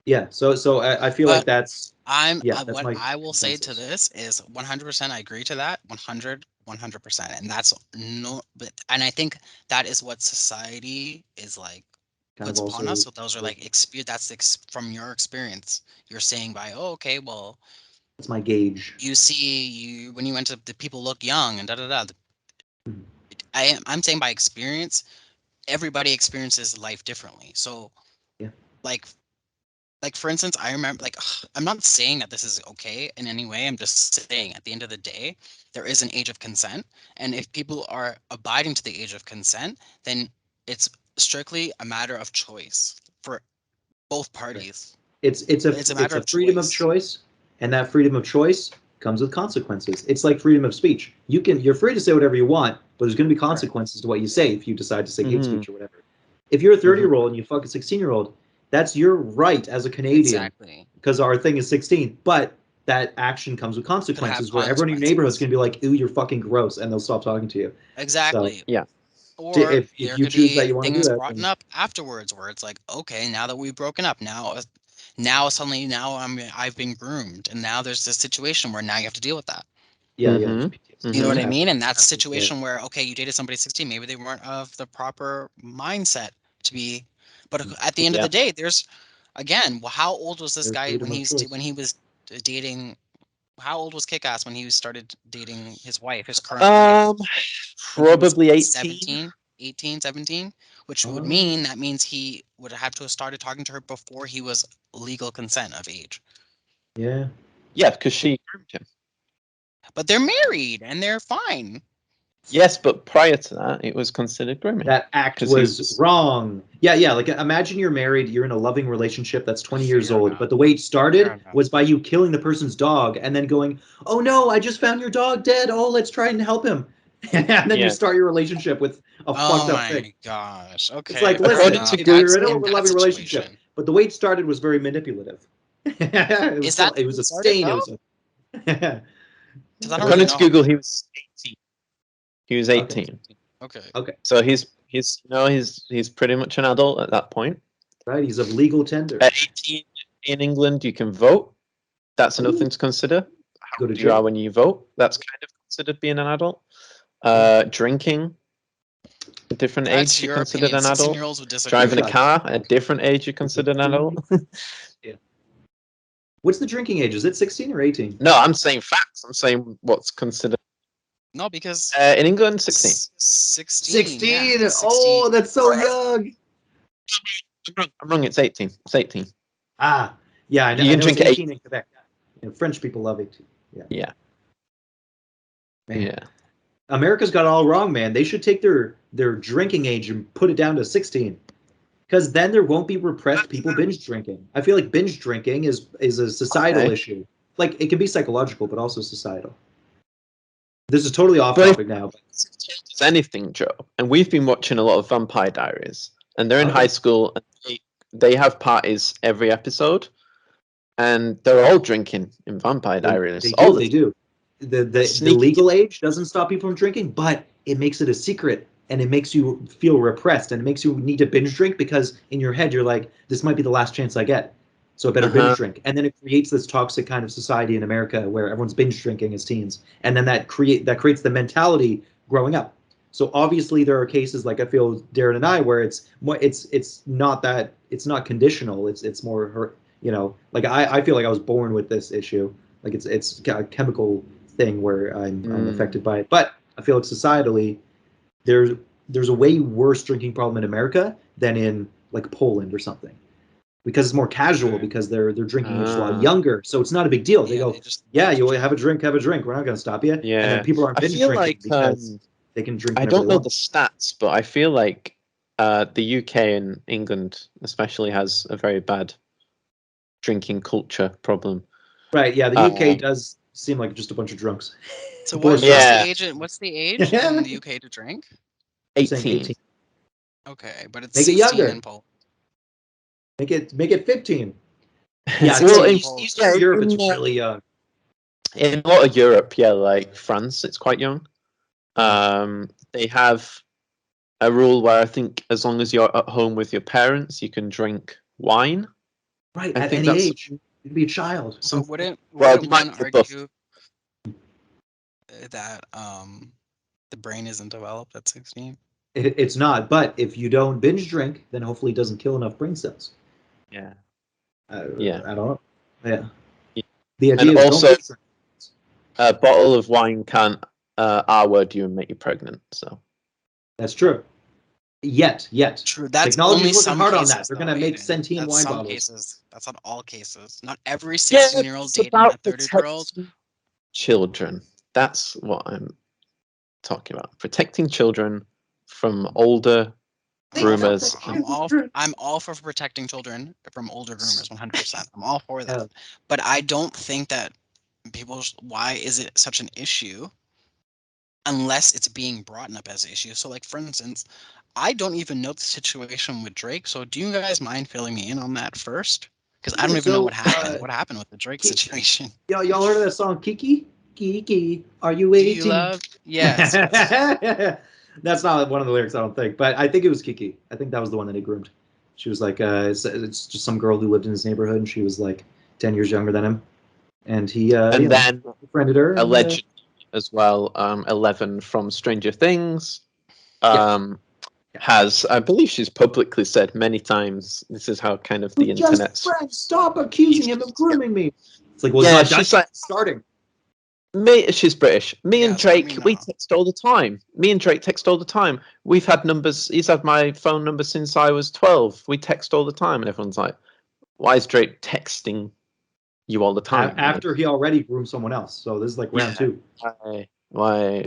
Yeah. So I feel like But that's that's what my I will say to consensus. this is 100% I agree to that. 100%. And that's no, but, and I think that is what society is like, Kind of puts upon us. also So those are like experience. That's from your experience. You're saying by, oh, okay, well, that's my gauge. you see, when you went to the people look young and da da da. Mhm. I'm saying by experience, everybody experiences life differently. So Yeah. like for instance, I remember like I'm not saying that this is okay in any way. I'm just saying at the end of the day, there is an age of consent, and if people are abiding to the age of consent, then it's strictly a matter of choice for both Right. parties. It's a It's matter a of freedom of choice. choice, and that freedom of choice comes with consequences. It's like freedom of speech. You're free to say whatever you want, but there's going to be Correct. consequences to what you say if you decide to say hate Mm-hmm. speech or whatever. If you're a 30 Mm-hmm. year old and you fuck a 16-year-old, that's your right as a Canadian Exactly. because our thing is 16. But that action comes with Could have consequences where everyone in your neighborhood is consequences. going to be like, "Ooh, you're fucking gross," and they'll stop talking to you. So Exactly. Yeah. Or if there you could choose be that you want to do things that, brought then up afterwards where it's like, okay, now that we've broken up, now suddenly now I've been groomed, and now there's this situation where now you have to deal with that. yeah, there's Mm-hmm. PTSD. You know Mm-hmm. what There's I mean? And that's a after care. situation where, okay, you dated somebody 16, maybe they weren't of the proper mindset to be, but at the end of Yeah. the day, there's again, well, how old was this There's guy freedom of choice. when he was dating? How old was Kick-Ass when he started dating his wife, his current wife? Um, I think he was probably 18. 17, 18, 17, which would Um, mean that means he would have to have started talking to her before he was legal consent of age. Yeah. Yeah, because she groomed him. But they're married and they're fine. Yes, but prior to that, it was considered grooming. That act 'Cause he was was- wrong. Yeah. Like imagine you're married, you're in a loving relationship that's 20 years Fair old, enough. but the way it started Fair enough. was by you killing the person's dog and then going, "Oh no, I just found your dog dead. Oh, let's try and help him." And then you Yeah. start your relationship with a Oh fucked up my thing. gosh. Okay. It's like, fair listen, According to enough. we're in a In that loving relationship, situation. but the way it started was very manipulative. It was Is that it was the way a it started, stain. It though? was a 'Cause I don't According really to know. Google, he was 18. He was Okay. 18. Okay. Okay, So he's pretty much an adult at that point. right. He's of legal tender. At 18 in England, you can vote. That's another Ooh. thing to consider. How Go to old you are jail. when you vote. That's kind of considered being an adult. Drinking, a different That's age you your considered opinion. an adult. 16-year-olds would disagree. Driving a Right. car, a different age you considered an adult. What's the drinking age? Is it 16 or 18? No, I'm saying facts. I'm saying what's considered No, because in England 16. 16. Yeah, 16. Oh, that's so young. I'm wrong. It's 18. It's 18. Ah, yeah, I know, You I can know drink it's at 18 in Quebec. French people love 18. Yeah. Man. Yeah. America's got it all wrong, man. They should take their drinking age and put it down to 16. Because then there won't be repressed people binge drinking. I feel like binge drinking is a societal Okay. issue. Like it can be psychological, but also societal. This is totally off But if- topic now. It's anything, Joe. And we've been watching a lot of Vampire Diaries, and they're in Okay. high school, and they have parties every episode, and they're all drinking in Vampire Diaries. They do. The Sneaky. legal age doesn't stop you from drinking, but it makes it a secret and it makes you feel repressed and it makes you need to binge drink because in your head you're like, this might be the last chance I get. So I better binge drink. And then it creates this toxic kind of society in America where everyone's binge drinking as teens. And then that creates the mentality growing up. So obviously there are cases like I feel Derron and I where it's not that it's not conditional. It's more like I feel like I was born with this issue. Like it's a chemical thing where I'm affected by it. But I feel like societally there's a way worse drinking problem in America than in like Poland or something. Because it's more casual because their drinking age is a lot younger. So it's not a big deal. They go, you have a drink, have a drink. We're not going to stop you. Yeah. And then people aren't binge drinking like, because they can drink I whenever don't they know want. the stats, but I feel like the UK and England especially has a very bad drinking culture problem. Right, yeah, the UK does seem like just a bunch of drunks. So Boys what's the age in the UK to drink? 18. Okay, but it's Make it 16 younger. in Poland. Make it 15. Yeah, Well, Eastern Europe, it's really young. In a lot of Europe, like France, it's quite young. They have a rule where I think as long as you're at home with your parents, you can drink wine. Right, I at think any that's age. You can be a child. So wouldn't Well, one the buff- argue that the brain isn't developed at 16? It's not, but if you don't binge drink, then hopefully it doesn't kill enough brain cells. Yeah. I don't know. Yeah. Yeah. The idea And is also, don't binge drink. a bottle of wine can't R-word you and make you pregnant. So That's true. Yet. True. That's Technology's only working some hard cases, on that. They're going to though, make Aidan. sentient That's wine some bottles. cases. That's not all cases. Not every 16-year-old it's dating about a 30-year-old. children. That's what I'm talking about. Protecting children from older groomers. I'm all for protecting children from older groomers, 100%. I'm all for that. Yeah. But I don't think that why is it such an issue unless it's being brought up as an issue? So, like, for instance, I don't even know the situation with Drake. So do you guys mind filling me in on that first? Because I don't even know what happened. What happened with the Drake situation? Y'all heard of that song, Kiki? Kiki, are you 18? Do you love? Yes. That's not one of the lyrics, I don't think. But I think it was Kiki. I think that was the one that he groomed. She was like, it's just some girl who lived in his neighborhood, and she was like 10 years younger than him. And he then befriended her. Allegedly as well, 11 from Stranger Things. Has, I believe she's publicly said many times, this is how kind of the internet. Stop accusing him of grooming me. It's like, well, yeah, it's not she's like starting. She's British. Me and Drake, we text all the time. We've had numbers. He's had my phone number since I was 12. We text all the time, and everyone's like, "Why is Drake texting you all the time. After he already groomed someone else. So this is like round two. Why?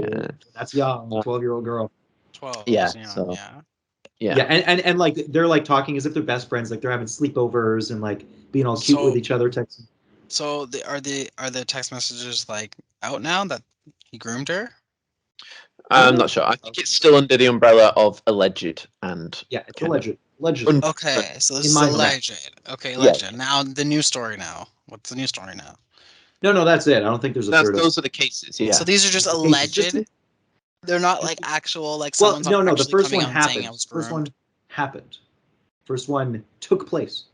That's young, 12-year-old girl. 12. Yeah, Yeah. so- Yeah. Yeah, and like they're like talking as if they're best friends, like they're having sleepovers and like being all cute So- with each other, texting. So are the text messages like out now that he groomed her? I'm not sure. I think it's still under the umbrella of alleged and Yeah, it's kind of alleged. Allegedly. Okay, so this In is my alleged. Okay, Yeah. alleged. Now the new story now. What's the new story now? No, that's it. I don't think there's a third. those are the cases. Yeah. So these are just The cases, alleged. just- They're not like actual like Well, someone's no, not the actually first coming one out and saying happened. I was First groomed. one happened. First one took place.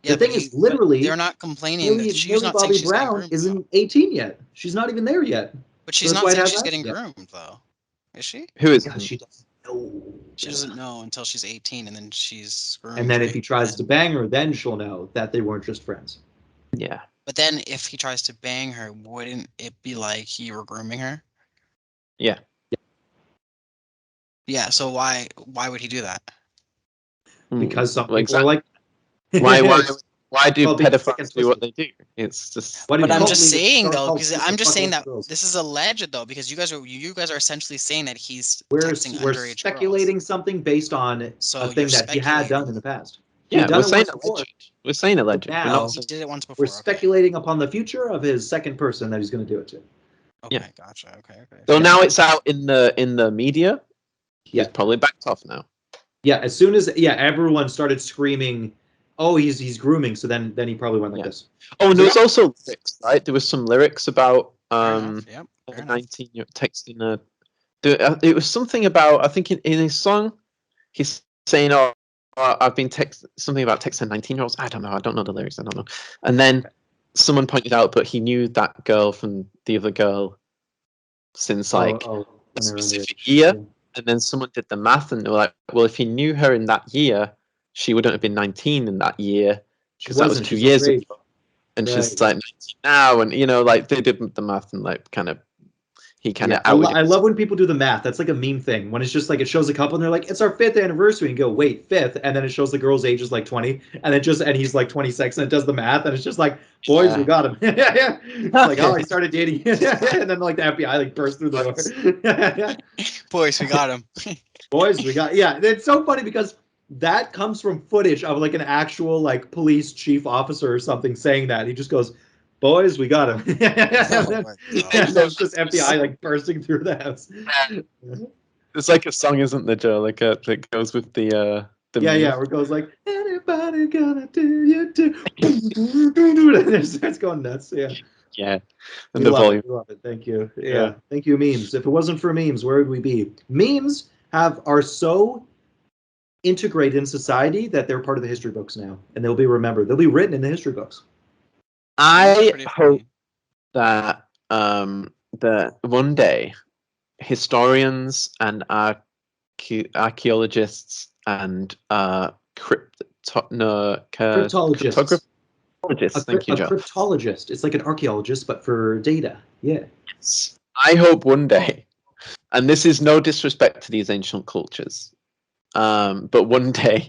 Yeah, the thing but is, literally, they're not complaining Millie, that she's Millie not saying Bobby she's getting Brown groomed. Though. isn't 18 yet. She's not even there yet. But she's that's not why it saying has she's that? getting Yeah. groomed though. Is she? Who is? Because she doesn't know. She doesn't know until she's 18 and then she's groomed. And then if right? he tries to bang her, then she'll know that they weren't just friends. Yeah. But then if he tries to bang her, wouldn't it be like you were grooming her? Yeah. Yeah, so why would he do that? Because some Well, people are like, why do Well, because pedophiles do what they do? It's just. What do But you I'm call just me? saying Start though, cult because just I'm to just fuck saying with that girls. this is alleged though, because you guys are essentially saying that he's We're texting underage speculating girls. something based on So a thing you're that he had done speculating. in the past. He Yeah, had done we're it saying once before. alleged. We're saying alleged. We're now- not He saying. did it once before. We're Okay. speculating upon the future of his second person that he's going to do it to. Okay, Yeah. gotcha. Okay. So Yeah. now it's out in the media. He's Yeah. probably backed off now. Yeah, as soon as everyone started screaming, "Oh, he's grooming!" So then he probably went like Yeah. this. Oh, and So there was also lyrics, right? There was some lyrics about Fair enough. Yep. Fair a enough. 19-year texting a. It was something about, I think in his song, he's saying, "Oh, I've been something about texting 19-year-olds." I don't know the lyrics. I don't know. And then someone pointed out, but he knew that girl from the other girl since like when a they were specific underage. year. Yeah. And then someone did the math, and they were like, "Well, if he knew her in that year, she wouldn't have been 19 in that year She because that was wasn't. 2 She's years underage. ago." And Right. she's like 19 now, and like they did the math, and like he kind of I outed. love when people do the math. That's like a meme thing. When it's just like it shows a couple and they're like, "It's our 5th anniversary," and you go, "Wait, 5th?" And then it shows the girl's age is like 20, and he's like 26, and it does the math, and it's just like, "Boys, Yeah. we got him." Yeah. It's like, "Oh, he started dating," and then like the FBI like burst through the door. Boys, we got him. Boys, we got It's so funny because that comes from footage of like an actual like police chief officer or something saying that. He just goes, "Boys, we got him." Oh my God. And then it's just FBI like bursting through the house. It's like a song, isn't there, Joe? Like that goes with the Yeah, meme. where it goes like, "Anybody gonna do you too?" And it starts going nuts. Yeah. Yeah, We and the love volume. it. We love it. Thank you. Yeah. Yeah. Thank you, memes. If it wasn't for memes, where would we be? Memes are so integrated in society that they're part of the history books now, and they'll be remembered. They'll be written in the history books. I Pretty hope funny. that one day historians and archaeologists and cryptographers. Thank you, A Joe. cryptologist. It's like an archaeologist, but for data. Yeah. I hope one day, and this is no disrespect to these ancient cultures, but one day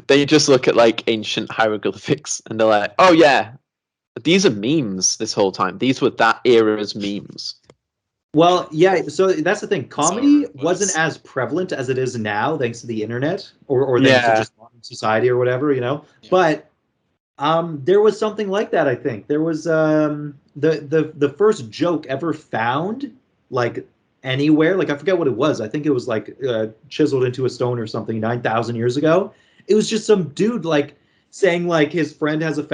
they just look at like ancient hieroglyphics and they're like, "Oh yeah, these are memes this whole time. These were that era's memes." Well, yeah. So that's the thing. Comedy it was. wasn't as prevalent as it is now, thanks to the internet, or thanks to Yeah. just modern society or whatever, Yeah. But there was something like that. I think there was the first joke ever found like anywhere. Like I forget what it was. I think it was like chiseled into a stone or something 9,000 years ago. It was just some dude like saying like his friend has a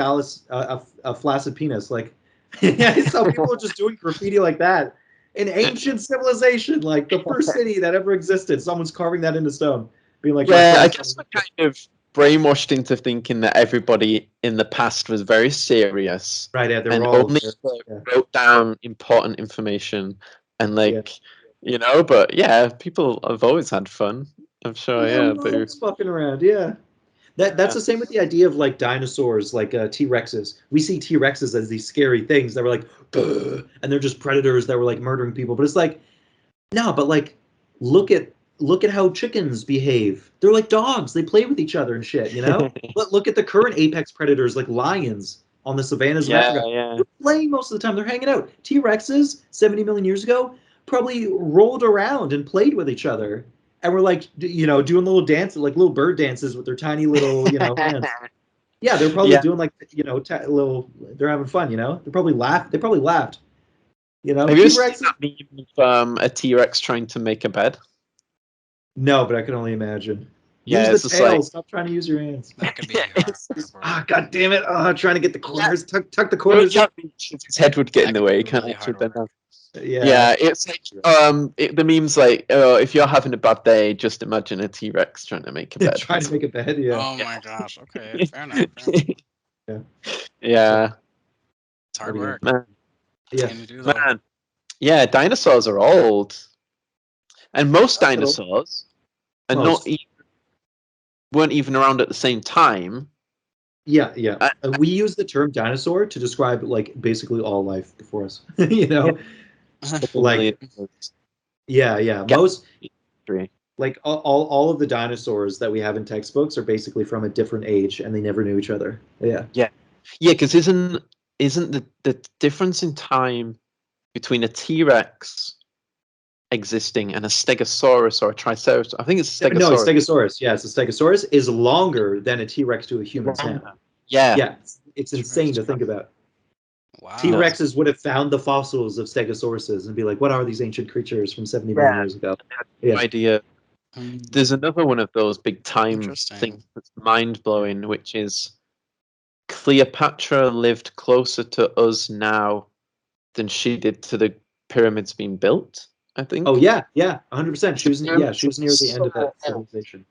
flaccid penis. Like so people are just doing graffiti like that. In ancient civilization, like the first city that ever existed, someone's carving that into stone, being like, Yeah, "My I friend's guess we're kind of brainwashed into thinking that everybody in the past was very serious right." Yeah, they're and all only wrote down important information and but yeah, people have always had fun. I'm sure, yeah. we're always fucking around. Yeah, that's the same with the idea of like dinosaurs, like T-Rexes. We see T-Rexes as these scary things that were like, "Ugh," and they're just predators that were like murdering people. But it's like, no, but like, look at how chickens behave. They're like dogs. They play with each other and shit. But look at the current apex predators like lions. on the savannas of Yeah, Africa. yeah. They're playing most of the time. They're hanging out. T-Rexes 70 million years ago probably rolled around and played with each other, and were like, doing little dances, like little bird dances with their tiny little, hands. Yeah, they're probably doing like, little. They're having fun. They probably laughed. They probably laughed. Have you seen T-Rexes. that meme of a T-Rex trying to make a bed? No, but I can only imagine. Yeah, Use the it's just tail. like Stop trying to use your hands. That could be hard. God damn it! Trying to get the corners. Tuck the corners. his head would get in That the could way. be He can't really actually hard bend work. down. Yeah. Yeah, it's like the meme's like, if you're having a bad day, just imagine a T-Rex trying to make a bed. Trying to make a bed. Yeah. Oh my gosh. Okay. Fair enough. Fair enough. Yeah. It's hard work. Man. Yeah. Can you do though? Man. Yeah, dinosaurs are old. And most That's old. dinosaurs are Most. weren't even around at the same time. Yeah. We use the term dinosaur to describe like basically all life before us. Like, yeah. Most like all of the dinosaurs that we have in textbooks are basically from a different age, and they never knew each other. Yeah. Because isn't the difference in time between a T-Rex existing and a Stegosaurus or a Triceratops? I think it's a Stegosaurus. No, it's Stegosaurus. Yeah, it's a Stegosaurus is longer than a T-Rex to a human's hand. Yeah. It's insane to think about. Wow. T-Rexes would have found the fossils of Stegosauruses and be like, what are these ancient creatures from 70 million years ago? No idea. Hmm. There's another one of those big time Interesting. things that's mind-blowing, which is Cleopatra lived closer to us now than she did to the pyramids being built, I think. Oh yeah, 100%. She was near the end of that civilization.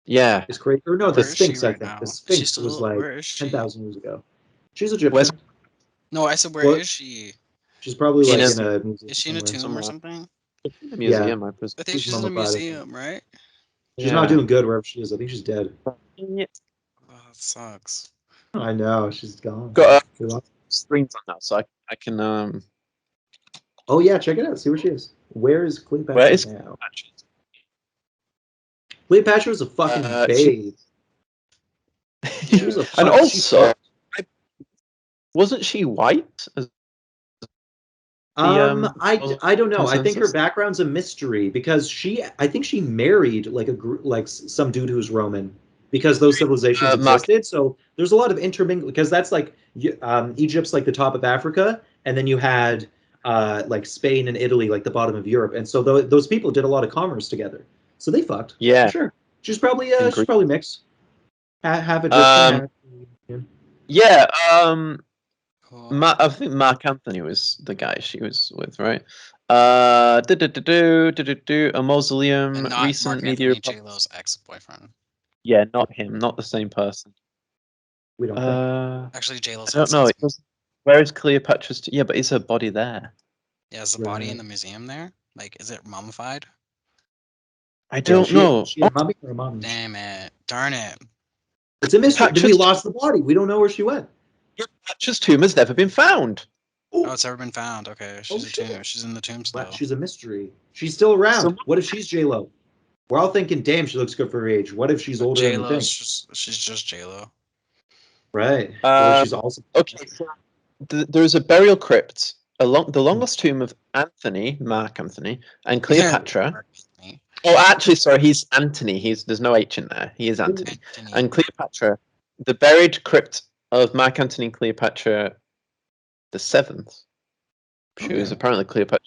Yeah. It's crazy. Or no, the Where is she Sphinx, I right think. now? The She's Sphinx still- was like where is she? 10,000 years ago. She's Egyptian. No, I said, where is she? She's probably In like a- in a museum. Is she in a tomb somewhere. or something? The museum, I I presume. think She's she's in a mummified, I think. museum, right? She's not doing good wherever she is. I think she's dead. Oh, that sucks. I know, she's gone. Got She lost- screens on now, so I can Oh yeah, check it out. See where she is. Where is Cleopatra where is now? Cleopatra was a fucking babe. She was a and fuck- also wasn't she white? I don't know. I think her consensus? background's a mystery because I think she married like some dude who's Roman because those civilizations existed. So there's a lot of intermingling because that's like Egypt's like the top of Africa, and then you had like Spain and Italy like the bottom of Europe, and so those people did a lot of commerce together. So they fucked. Yeah. For sure. She's probably Greek. mixed. Half Egyptian. Half, Yeah. Cool. I think Mark Anthony was the guy she was with, right? A mausoleum, And not recent Mark media. Anthony, J-Lo's ex-boyfriend. Yeah, not him, not the same person. we don't think. Actually, J-Lo's I don't know. Where is Cleopatra's? Yeah, but is her body there? Yeah, is the body in Right. the museum there? Like, is it mummified? I don't know. She a mummy or a mummy? Damn it. Darn it. It's a mystery. We Cleopatra's- lost the body. We don't know where she went. Cleopatra's tomb has never been found. Oh, it's never been found. Okay, she's shit. She's in the tomb still. Wow, she's a mystery. She's still around. So- What if she's J-Lo? We're all thinking, damn, she looks good for her age. What if she's older than we think? She's just J-Lo. Right. Or she's also Okay, so there's a burial crypt along the long-lost tomb of Mark Anthony, and Cleopatra. Oh, actually, sorry, he's Anthony. There's no H in there. He is Anthony. And Cleopatra, the buried crypt of Mark Antony and Cleopatra the 7th. She was apparently Cleopatra.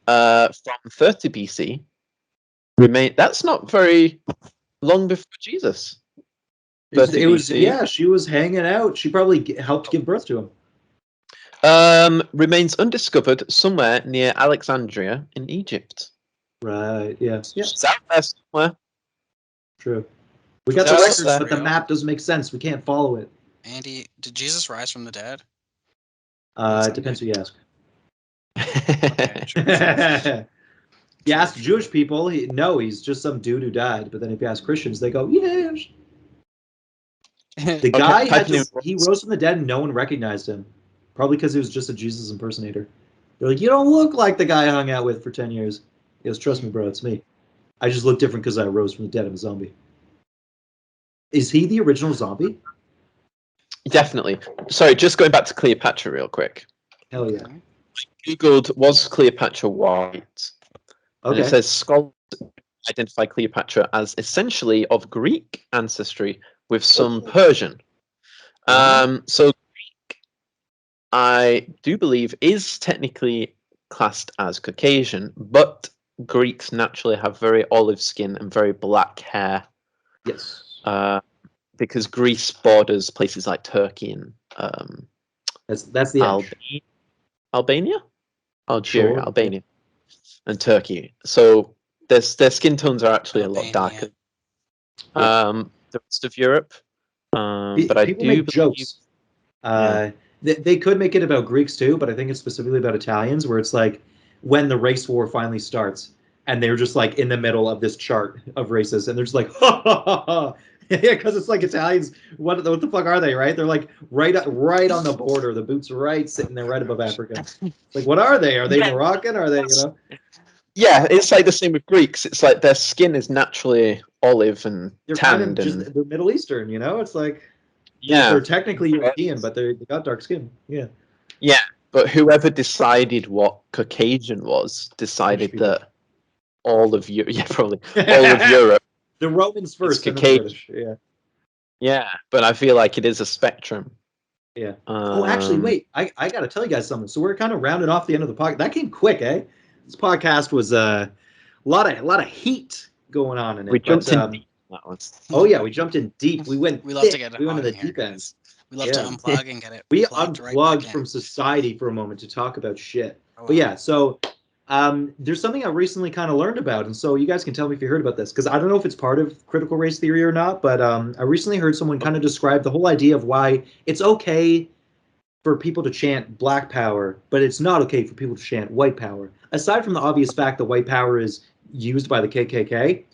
From 30 BC. That's not very long before Jesus. It was BC. yeah, she was hanging out. She probably helped give birth to him. Remains undiscovered somewhere near Alexandria in Egypt. Right, yeah. She's out there somewhere. True. We got the That's records, but the real. map doesn't make sense. We can't follow it. Andy, did Jesus rise from the dead? It depends who you ask. Okay, sure. You ask Jewish people, he's just some dude who died. But then if you ask Christians, they go, yes. The guy he rose from the dead and no one recognized him. Probably because he was just a Jesus impersonator. They're like, you don't look like the guy I hung out with for 10 years. He goes, trust me, bro, it's me. I just look different because I rose from the dead. I'm a zombie. Is he the original zombie? definitely. Sorry, just going back to Cleopatra real quick. Hell yeah. Googled, was Cleopatra white? And it Okay. says scholars identify Cleopatra as essentially of Greek ancestry with some Persian. So Greek, I do believe, is technically classed as Caucasian, but Greeks naturally have very olive skin and very black hair. Yes. Because Greece borders places like Turkey and That's the edge. Albania, Algeria, Sure. Albania, and Turkey. So their skin tones are actually a lot darker. The rest of Europe, but I People do make believe jokes. They could make it about Greeks too, but I think it's specifically about Italians, where it's like when the race war finally starts, and they're just like in the middle of this chart of races, and they're just like, ha ha ha ha. Yeah, because it's like Italians. What the fuck are they? Right? They're like right on the border. The boots right sitting there right above Africa. Like, what are they? Are they Moroccan? Are they? Yeah, it's like the same with Greeks. It's like their skin is naturally olive and They're tanned, they're Middle Eastern. It's like yeah, they're technically European, but they got dark skin. Yeah. Yeah, but whoever decided what Caucasian was decided that all of Europe, yeah, probably all of Europe. The Romans first, and then the British. Yeah. Yeah, but I feel like it is a spectrum. Yeah. Actually, wait. I got to tell you guys something. So we're kind of rounded off the end of the podcast. That came quick, eh? This podcast was a lot of heat going on in it. We jumped in deep. That was. Oh yeah, we jumped in deep. We went. We love to get it. We went to the here, deep end. We love to unplug and get it. We unplugged right from society for a moment to talk about shit. Oh, wow. But yeah, so there's something I recently kind of learned about, and so you guys can tell me if you heard about this, because I don't know if it's part of critical race theory or not, but I recently heard someone kind of describe the whole idea of why it's okay for people to chant black power, but it's not okay for people to chant white power. Aside from the obvious fact that white power is used by the KKK,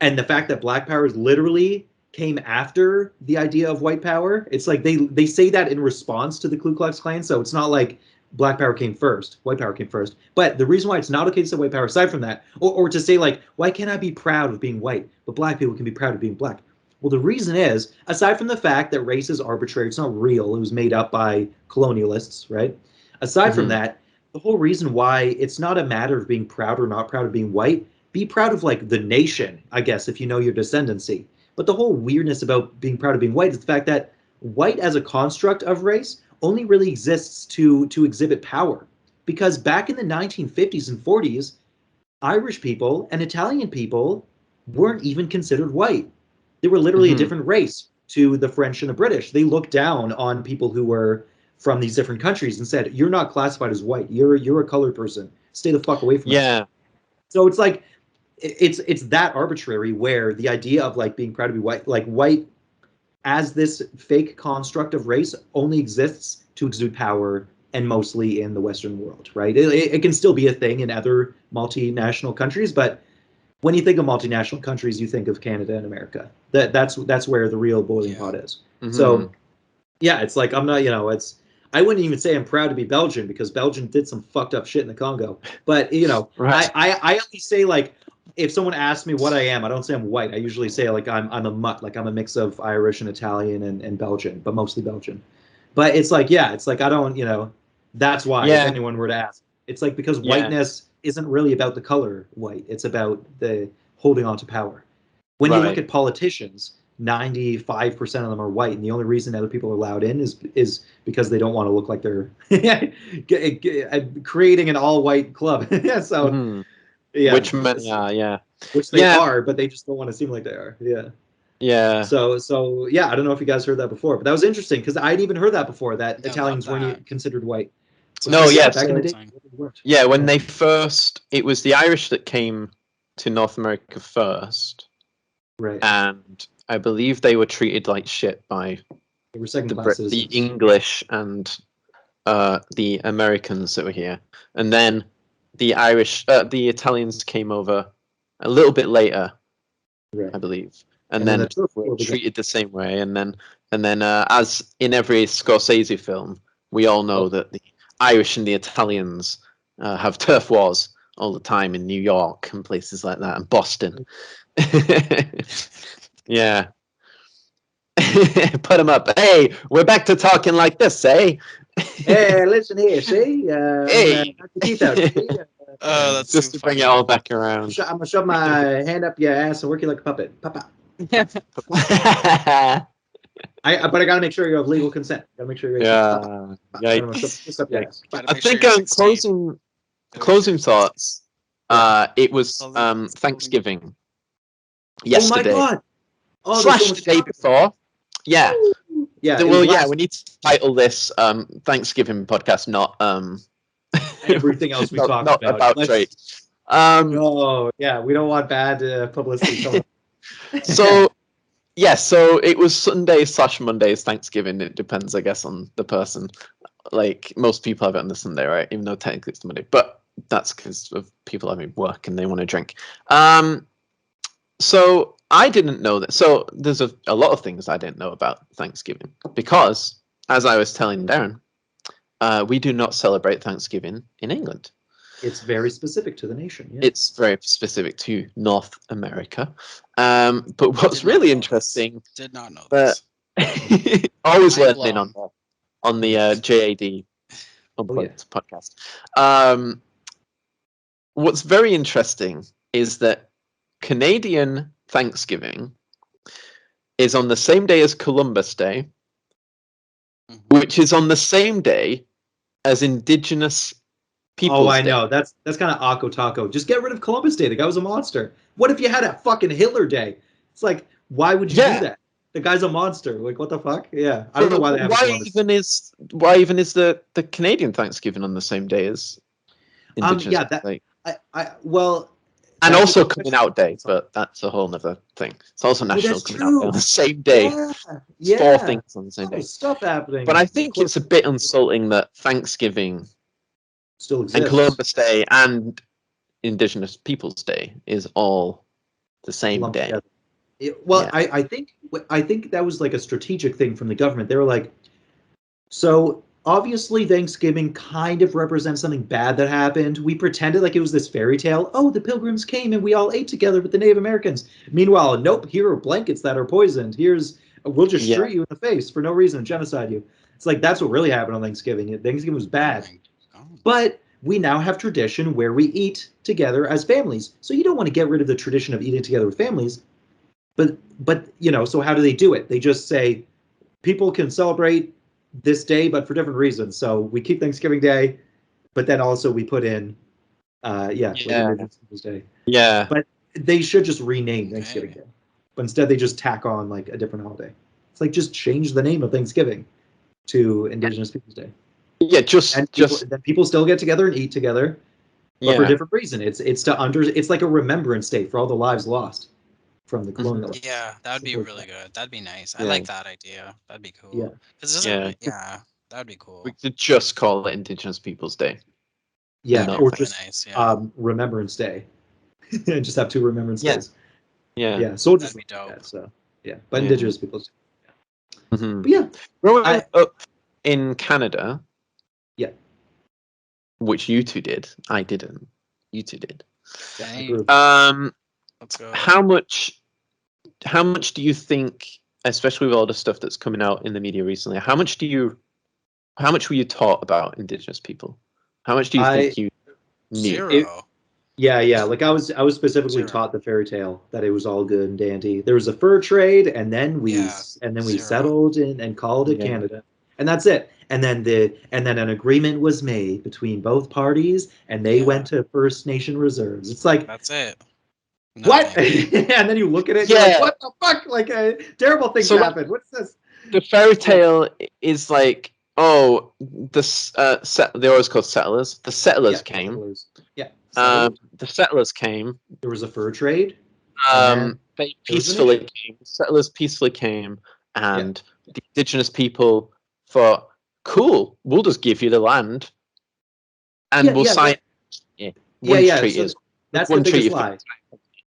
and the fact that black power is literally came after the idea of white power. It's like they say that in response to the Ku Klux Klan, so it's not like black power came first, white power came first. But the reason why it's not okay to say white power, aside from that, or to say like, why can't I be proud of being white, but black people can be proud of being black? Well, the reason is, aside from the fact that race is arbitrary, it's not real, it was made up by colonialists, right? Aside from that, the whole reason why it's not a matter of being proud or not proud of being white, be proud of like the nation, I guess, if you know your descendancy. But the whole weirdness about being proud of being white is the fact that white as a construct of race only really exists to exhibit power. Because back in the 1950s and 40s, Irish people and Italian people weren't even considered white. They were literally a different race to the French and the British. They looked down on people who were from these different countries and said, "You're not classified as white. You're a colored person. Stay the fuck away from us." Yeah. So it's like it's that arbitrary, where the idea of like being proud to be white, like white as this fake construct of race, only exists to exude power, and mostly in the Western world, right? It can still be a thing in other multinational countries, but when you think of multinational countries, you think of Canada and America. That's where the real boiling pot is. So yeah, it's like I'm not, I wouldn't even say I'm proud to be Belgian, because Belgium did some fucked up shit in the Congo. But right. I only say, like, if someone asks me what I am, I don't say I'm white. I usually say like I'm a mutt, like I'm a mix of Irish and Italian and Belgian, but mostly Belgian. But it's like, yeah, it's like I don't, that's why, if anyone were to ask, it's like because whiteness isn't really about the color white. It's about the holding on to power. When you look at politicians, 95% of them are white, and the only reason other people are allowed in is because they don't want to look like they're creating an all-white club. So which they are, but they just don't want to seem like they are. So yeah, I don't know if you guys heard that before, but that was interesting, because I'd even heard that before, that Italians weren't considered white. No, back in the day, yeah, when they first, it was the Irish that came to North America first, right? And I believe they were treated like shit by the English and the Americans that were here, and then the Italians came over a little bit later, I believe, and then were treated the same way. And then as in every Scorsese film, we all know that the Irish and the Italians have turf wars all the time in New York and places like that, and Boston. Yeah. Put them up. Hey, we're back to talking like this, eh? Hey, listen here, see? Hey. Knock your teeth out, see? Oh, that's Just too to bring it funny. all back around. I'm gonna shove my hand up your ass and work you like a puppet. Papa. Yeah. But I gotta make sure you have legal consent. Gotta make sure you're 18. Papa. Then I'm gonna shove this up your ass. Gotta I make sure think you're 16. closing thoughts. It was Closing- Thanksgiving Oh my yesterday god! Oh, there's slash so the much day stuff. before. Yeah. Yeah. Well, yeah. We need to title this Thanksgiving podcast, not Everything else we talked not about. Drake. Oh yeah, we don't want bad publicity. Come on. So yeah, so it was Sunday / Monday's Thanksgiving. It depends, I guess, on the person. Like most people have it on the Sunday, right? Even though technically it's the Monday, but that's because of people having work and they want to drink. So I didn't know that. So there's a lot of things I didn't know about Thanksgiving because, as I was telling Derron, we do not celebrate Thanksgiving in England. It's very specific to the nation. Yeah. It's very specific to North America. But what's really interesting, Did not know this. always Mind learning blown. on the JAD Unplugged podcast. What's very interesting is that Canadian Thanksgiving is on the same day as Columbus Day, which is on the same day as Indigenous Peoples I Day. know. That's kind of Akko Taco. Just get rid of Columbus Day. The guy was a monster. What if you had a fucking Hitler Day? It's like, why would you do that? The guy's a monster. Like, what the fuck? Yeah, I don't know why they have Columbus. Why even is the Canadian Thanksgiving on the same day as Indigenous? Well. And also Coming Out Day, but that's a whole other thing. It's also National Coming Out Day on the same day. Yeah. 4 things on the same day. Stuff happening. But I think it's a bit insulting that Thanksgiving still exists and Columbus Day and Indigenous Peoples Day is all the same day. I think that was like a strategic thing from the government. They were like, so obviously Thanksgiving kind of represents something bad that happened. We pretended like it was this fairy tale. Oh, the Pilgrims came and we all ate together with the Native Americans. Meanwhile, nope, here are blankets that are poisoned. We'll just shoot you in the face for no reason and genocide you. It's like, that's what really happened on Thanksgiving. Thanksgiving was bad. But we now have tradition where we eat together as families. So you don't want to get rid of the tradition of eating together with families. But so how do they do it? They just say people can celebrate this day, but for different reasons. So we keep Thanksgiving Day, but then also we put in, Indigenous Peoples Day. Yeah. But they should just rename Thanksgiving Day. But instead they just tack on like a different holiday. It's like, just change the name of Thanksgiving to Indigenous Peoples Day. Yeah, then people still get together and eat together, but for a different reason. It's like a remembrance day for all the lives lost from the colonialists. Yeah, that would be really good. That'd be nice. I like that idea. That'd be cool. Yeah. That'd be cool. We could just call it Indigenous Peoples Day. Yeah, or just nice, Remembrance Day. Just have 2 Remembrance days. Yeah. So that'd be dope. But Indigenous Peoples. Mm-hmm. But yeah, growing up in Canada. Yeah. Which you two did. I didn't. You two did. Dang. Let's go. How much do you think, especially with all the stuff that's coming out in the media recently, how much were you taught about Indigenous people? How much do you think you knew? 0. Yeah. Like I was specifically taught the fairy tale that it was all good and dandy. There was a fur trade, and then we settled and called it Canada, and that's it. And then an agreement was made between both parties, and they went to First Nation reserves. It's like, that's it. What? And then you look at it, you're like, what the fuck? Like, terrible things happened. What's this? The fairy tale is like, they always call settlers. The settlers came. The settlers came. There was a fur trade. They peacefully came. Settlers peacefully came, and the Indigenous people thought, "Cool, we'll just give you the land, and we'll sign." So that's the biggest lie.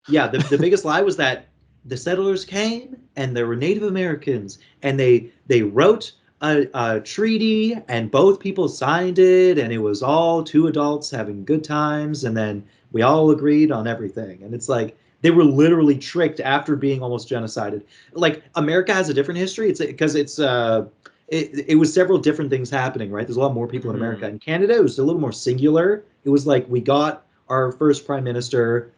Yeah, the biggest lie was that the settlers came and there were Native Americans, and they wrote a treaty, and both people signed it, and it was all 2 adults having good times, and then we all agreed on everything. And it's like, They were literally tricked after being almost genocided. Like America has a different history. It's because it was several different things happening, right? There's a lot more people in America. In Canada, it was a little more singular. It was like we got our first prime minister,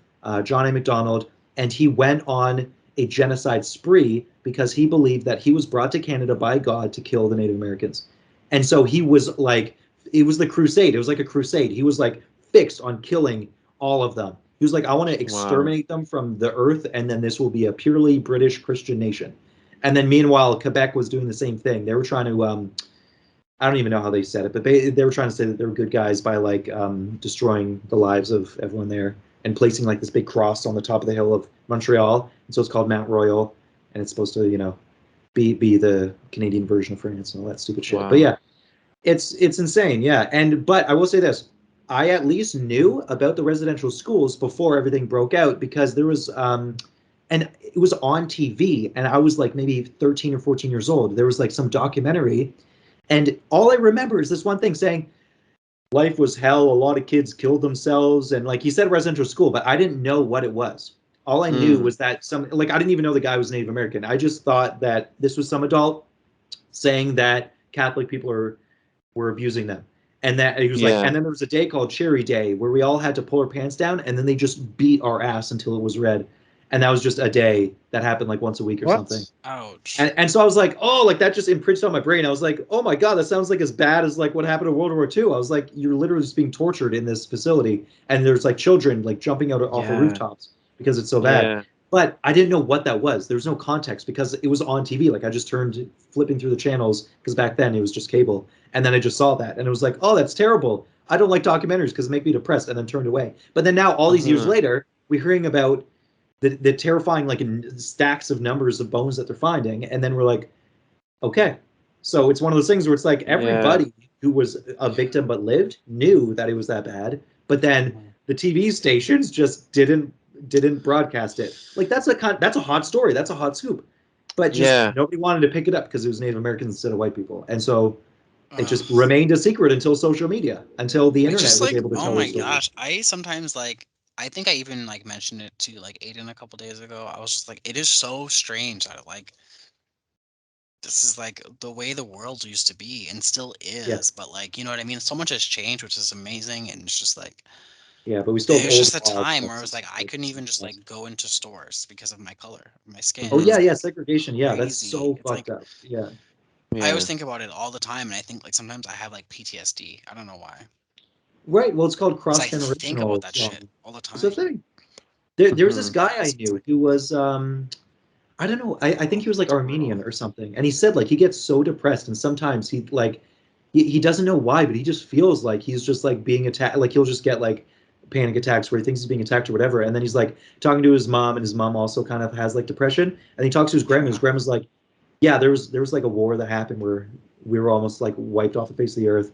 John A. Macdonald, and he went on a genocide spree because he believed that he was brought to Canada by God to kill the Native Americans. And so he was like, it was the crusade. It was like a crusade. He was like fixed on killing all of them. He was like, I want to exterminate them from the earth, and then this will be a purely British Christian nation. And then meanwhile, Quebec was doing the same thing. They were trying to, I don't even know how they said it, but they were trying to say that they were good guys by like destroying the lives of everyone there and placing like this big cross on the top of the hill of Montreal. And so it's called Mount Royal, and it's supposed to, be the Canadian version of France and all that stupid shit. Wow. But yeah, it's insane. Yeah. But I will say this. I at least knew about the residential schools before everything broke out because there was and it was on TV, and I was like maybe 13 or 14 years old. There was like some documentary, and all I remember is this one thing saying life was hell, a lot of kids killed themselves, and like he said residential school, but I didn't know what it was. All I knew was that I didn't even know the guy was Native American. I just thought that this was some adult saying that Catholic people were abusing them. And that he was like, and then there was a day called Cherry Day where we all had to pull our pants down, and then they just beat our ass until it was red. And that was just a day that happened like once a week or something. Ouch. And so I was like, oh, like that just imprinted on my brain. I was like, oh my God, that sounds like as bad as like what happened in World War II. I was like, you're literally just being tortured in this facility, and there's like children like jumping out off of rooftops because it's so bad. Yeah. But I didn't know what that was. There was no context because it was on TV. Like I just turned flipping through the channels because back then it was just cable. And then I just saw that and it was like, oh, that's terrible. I don't like documentaries because they make me depressed, and then turned away. But then now all these years later, we're hearing about the terrifying like stacks of numbers of bones that they're finding. And then we're like, okay. So it's one of those things where it's like everybody who was a victim but lived knew that it was that bad. But then the TV stations just didn't broadcast it. Like that's a hot story. That's a hot scoop. But just nobody wanted to pick it up because it was Native Americans instead of white people. And so it just remained a secret until social media, until the internet was able to tell the story. Oh my gosh. I sometimes I think I even like mentioned it to like Aidan a couple days ago. I was just like, it is so strange that like this is like the way the world used to be and still is, but like, you know what I mean? So much has changed, which is amazing. And it's just like, yeah, but we still. There's just a time where it was like I couldn't even just like go into stores because of my color, my skin. Oh yeah, segregation. Yeah, that's so fucked up. Yeah. I always think about it all the time, and I think like sometimes I have like PTSD. I don't know why. Right. Well, it's called cross-generational. I think about that shit all the time. It's a thing. There was this guy I knew who was I don't know. I think he was like Armenian or something, and he said like he gets so depressed, and sometimes he doesn't know why, but he just feels like he's just like being attacked. Like he'll just get like panic attacks where he thinks he's being attacked or whatever, and then he's like talking to his mom, and his mom also kind of has like depression, and he talks to his grandma. His grandma's like, yeah, there was like a war that happened where we were almost like wiped off the face of the earth.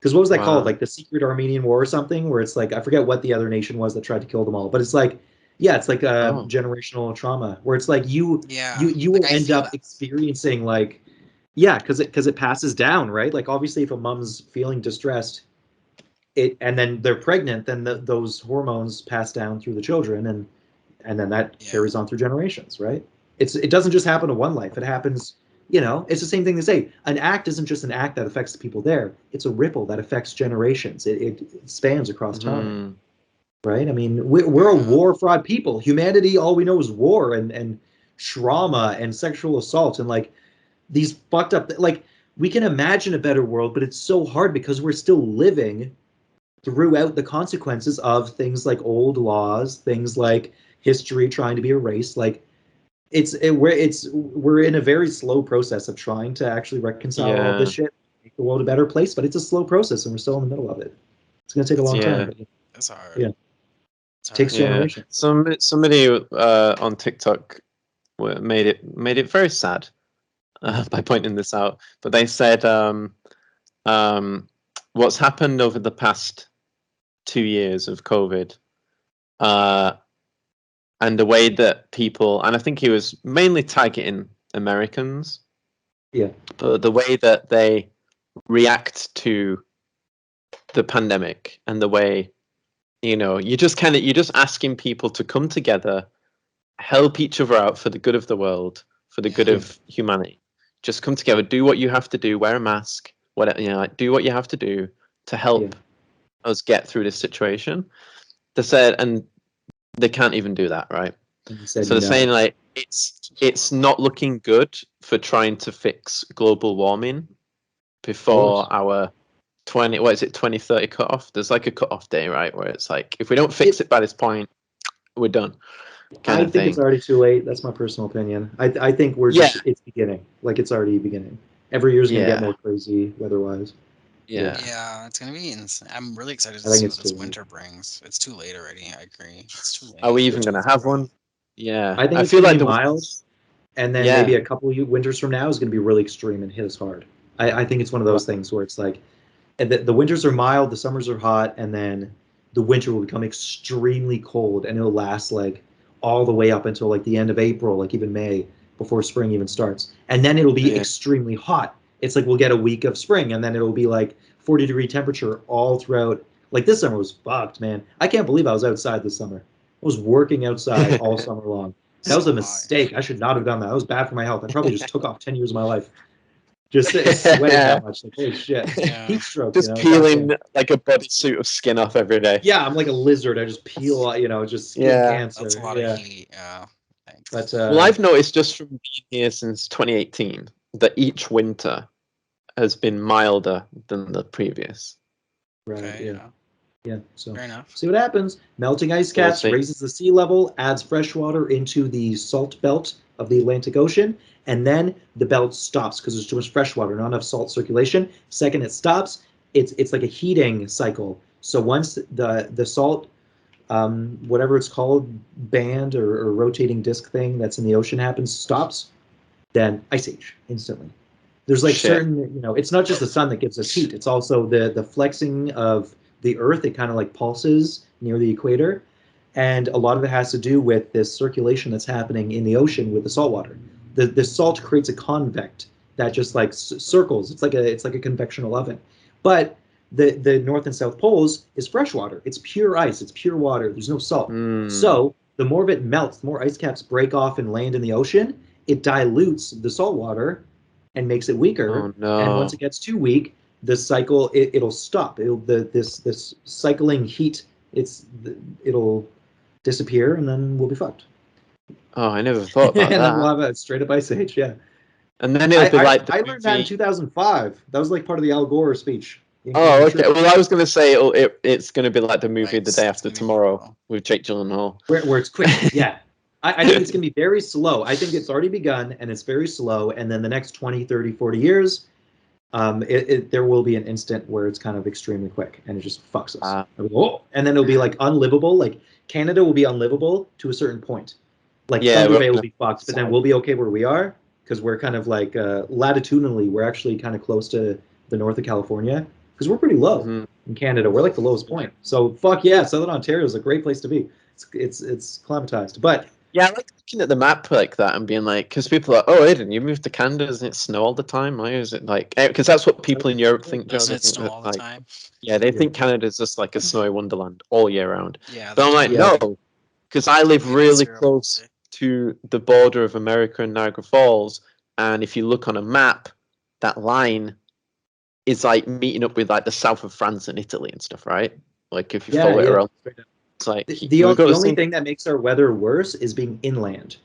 Because what was that called? Like the Secret Armenian War or something, where it's like I forget what the other nation was that tried to kill them all, but it's like, yeah, it's like a generational trauma where it's like you will end up experiencing like, because it passes down, right? Like obviously if a mom's feeling distressed, and then they're pregnant, then those hormones pass down through the children, and then that carries on through generations, right? It doesn't just happen to one life. It happens, it's the same thing they say. An act isn't just an act that affects the people there. It's a ripple that affects generations. It spans across time, right? I mean, we're a war fraud people. Humanity, all we know is war and trauma and sexual assault and like these fucked up, like we can imagine a better world, but it's so hard because we're still living throughout the consequences of things like old laws, things like history trying to be erased. Like we're in a very slow process of trying to actually reconcile all this shit, make the world a better place, but it's a slow process and we're still in the middle of it. It's going to take a long time. But it's hard. Yeah. It takes generations. Somebody on TikTok made it very sad by pointing this out, but they said what's happened over the past 2 years of COVID, and the way that people, and I think he was mainly targeting Americans, but the way that they react to the pandemic and the way you're just asking people to come together, help each other out for the good of the world, for the good of humanity. Just come together, do what you have to do, wear a mask, whatever, do what you have to do to help us get through this situation. They said, and they can't even do that, right? So they're saying like it's not looking good for trying to fix global warming before our 2030 cutoff. There's like a cutoff day, right, where it's like if we don't fix it by this point, we're done. I think it's already too late. That's my personal opinion. I think it's beginning. Like it's already beginning. Every year's gonna get more crazy weather-wise. Yeah, it's gonna be insane. I'm really excited to see what this winter brings. It's too late already. I agree. It's too late. Are we even gonna have one? Yeah, I think it's gonna be mild, and then maybe a couple of winters from now is gonna be really extreme and hit us hard. I think it's one of those things where it's like the winters are mild, the summers are hot, and then the winter will become extremely cold, and it'll last like all the way up until like the end of April, like even May, before spring even starts. And then it'll be extremely hot. It's like we'll get a week of spring, and then it'll be like 40-degree temperature all throughout. Like this summer was fucked, man. I can't believe I was outside this summer. I was working outside all summer long. That was a mistake. I should not have done that. That was bad for my health. I probably just took off 10 years of my life. Just sweating that much. Like, holy shit. Heat stroke. Just peeling like a bodysuit of skin off every day. Yeah, I'm like a lizard. I just peel, just skin cancer. That's a lot of heat. Yeah. But, well, I've noticed just from being here since 2018 that each winter has been milder than the previous. Right. Okay, yeah. So fair enough. See what happens. Melting ice caps raises the sea level, adds fresh water into the salt belt of the Atlantic Ocean, and then the belt stops because there's too much fresh water, not enough salt circulation. Second it stops, it's like a heating cycle. So once the salt, whatever it's called, band or rotating disc thing that's in the ocean stops, then ice age instantly. There's like certain, it's not just the sun that gives us heat. It's also the flexing of the Earth. It kind of like pulses near the equator. And a lot of it has to do with this circulation that's happening in the ocean with the salt water. The salt creates a convect that just like circles. It's like a convectional oven. But the North and South poles is fresh water. It's pure ice. It's pure water. There's no salt. So the more of it melts, the more ice caps break off and land in the ocean, it dilutes the salt water and makes it weaker. Oh, no. And once it gets too weak, the cycle it'll stop. This cycling heat it'll disappear, and then we'll be fucked. Oh, I never thought about and that. then we'll have a straight up ice age. Yeah. And then it'll be like I learned that in 2005. That was like part of the Al Gore speech. Oh, okay. Well, I was going to say it's going to be like the movie The Day After Tomorrow with Jake Gyllenhaal, where it's quick. Yeah. I think it's going to be very slow. I think it's already begun, and it's very slow. And then the next 20, 30, 40 years, there will be an instant where it's kind of extremely quick, and it just fucks us. And then it'll be like unlivable. Like Canada will be unlivable to a certain point. Like Thunder Bay will be fucked, but then we'll be okay where we are because we're kind of like latitudinally, we're actually kind of close to the north of California because we're pretty low in Canada. We're like the lowest point. So fuck yeah, Southern Ontario is a great place to be. It's climatized, but. Yeah, I like looking at the map like that and being like, because people are like, oh, Aidan, you moved to Canada, doesn't it snow all the time? Why is it like, because that's what people in Europe think, Joe. Doesn't it snow all the time? Yeah, they think Canada's just like a snowy wonderland all year round. Yeah. But I'm like, no, because I live really close to the border of America and Niagara Falls, and if you look on a map, that line is like meeting up with like the south of France and Italy and stuff, right? Like if you follow it around. It's like the only thing that makes our weather worse is being inland.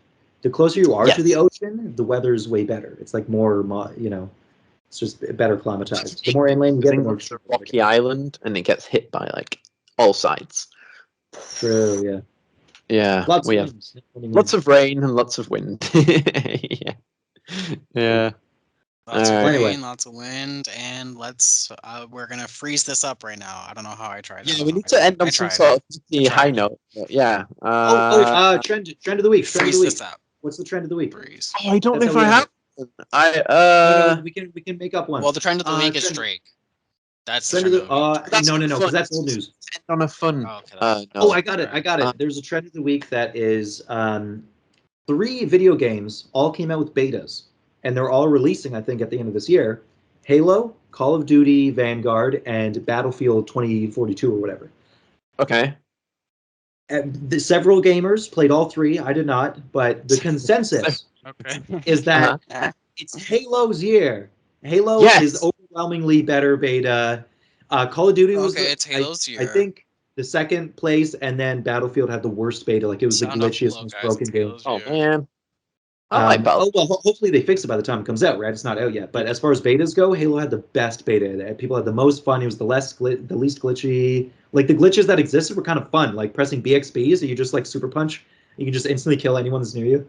The closer you are to the ocean, the weather's way better. It's like more, it's just better climatized. The more inland you get, the more it's a rocky island, and it gets hit by like all sides. True. Yeah. Yeah. We have lots of rain and lots of wind. Yeah. Lots of rain, lots of wind, and we're gonna freeze this up right now. I don't know how I tried. Yeah, we need to end on some sort of high note. Yeah. Trend of the week. Freeze this up. What's the trend of the week? Freeze. Oh, I don't know if I have. We can make up one. Well, the trend of the week is Drake. That's trend of the no, because that's old news. On a fun. No. I got it. There's a trend of the week that is 3 video games all came out with betas. And they're all releasing, I think, at the end of this year. Halo, Call of Duty, Vanguard, and Battlefield 2042 or whatever. Okay. Several gamers played all three. I did not, but the consensus Okay. is that it's Halo's year. Halo Yes. is overwhelmingly better beta. Call of Duty was Okay, it's Halo's I year. think the second place, and then Battlefield had the worst beta. Like it was Sound the off glitchiest, below, most guys. broken It's game. Halo's Oh year. man, I like Battlefield. Oh well, hopefully they fix it by the time it comes out. Right, it's not out yet. But as far as betas go, Halo had the best beta. People had the most fun. It was the least glitchy. Like the glitches that existed were kind of fun. Like pressing BXB, so you just like super punch, you can just instantly kill anyone that's near you.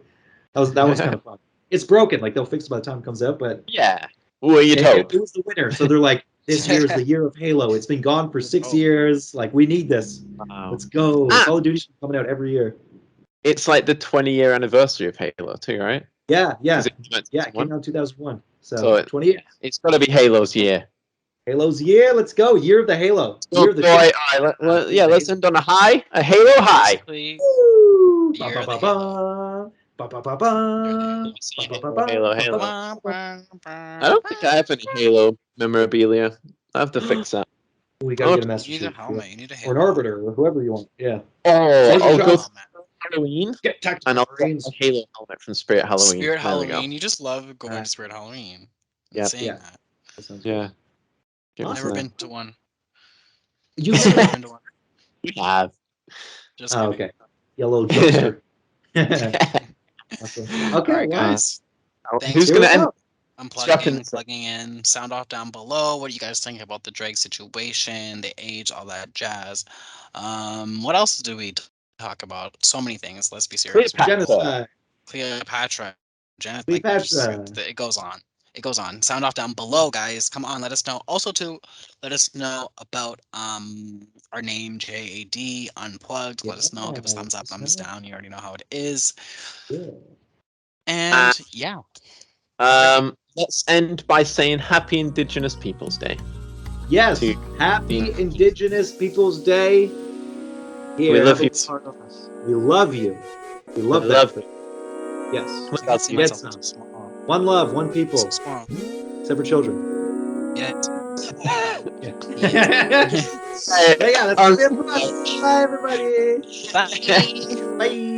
That was kind of fun. It's broken. Like they'll fix it by the time it comes out, but Yeah. Well, you'd hope. it was the winner. So they're like, this year is the year of Halo. It's been gone for 6 years. Like we need this. Wow. Let's go. Call of Duty's coming out every year. It's like the 20-year anniversary of Halo too, right? Yeah. It It came out in 2001. So So 20 years. It's got to be Halo's year. Halo's year. Let's go. Year of the Halo. Oh Year of the boy! All right, let's end on a high, a Halo high. Basically, Woo! Year of the Ba, ba, ba, ba. Halo. I don't think I have any Halo memorabilia. I have to fix that. We gotta get a you Master need a Chief. helmet. You need a Or Halo. an Arbiter, or whoever you want. Yeah. Oh, Save I'll your go job. Halloween, Get tactical and I'll get brains. a Halo helmet from Spirit Halloween. Spirit There we go. Halloween. You just love going to Spirit Halloween. Yep. And saying Yeah. that. That sounds Yeah. good. I've never Awesome. been to one. You Never have. been to one. We have. Just Oh, kidding. okay. Yellow jokester. Awesome. Okay, All right, well, guys. Thanks Who's here gonna we end? go. Strapping Unplugging, this up. plugging in. Sound off down below. What do you guys think about the Drake situation, the age, all that jazz? What else do we talk about? So many things. Let's be serious. Cleopatra. Genocide. Cleopatra, Janet, Cleopatra. it goes on. It goes on. Sound off down below, guys. Come on, let us know. Also, to let us know about our name JAD Unplugged. Let us know. Give us thumbs up, thumbs down. You already know how it is. Yeah. And yeah, Let's end by saying Happy Indigenous Peoples Day. Yes. To- Happy Indigenous Peoples Day. Here. We love you. Part of us. We love you. We love We that. love you. Yes. What I can else see you get myself some. so small. One love, one people. So small. Except for children. Yeah. Yeah. Yeah. Hey, yeah, that's it for us. Bye, everybody. Bye. Bye.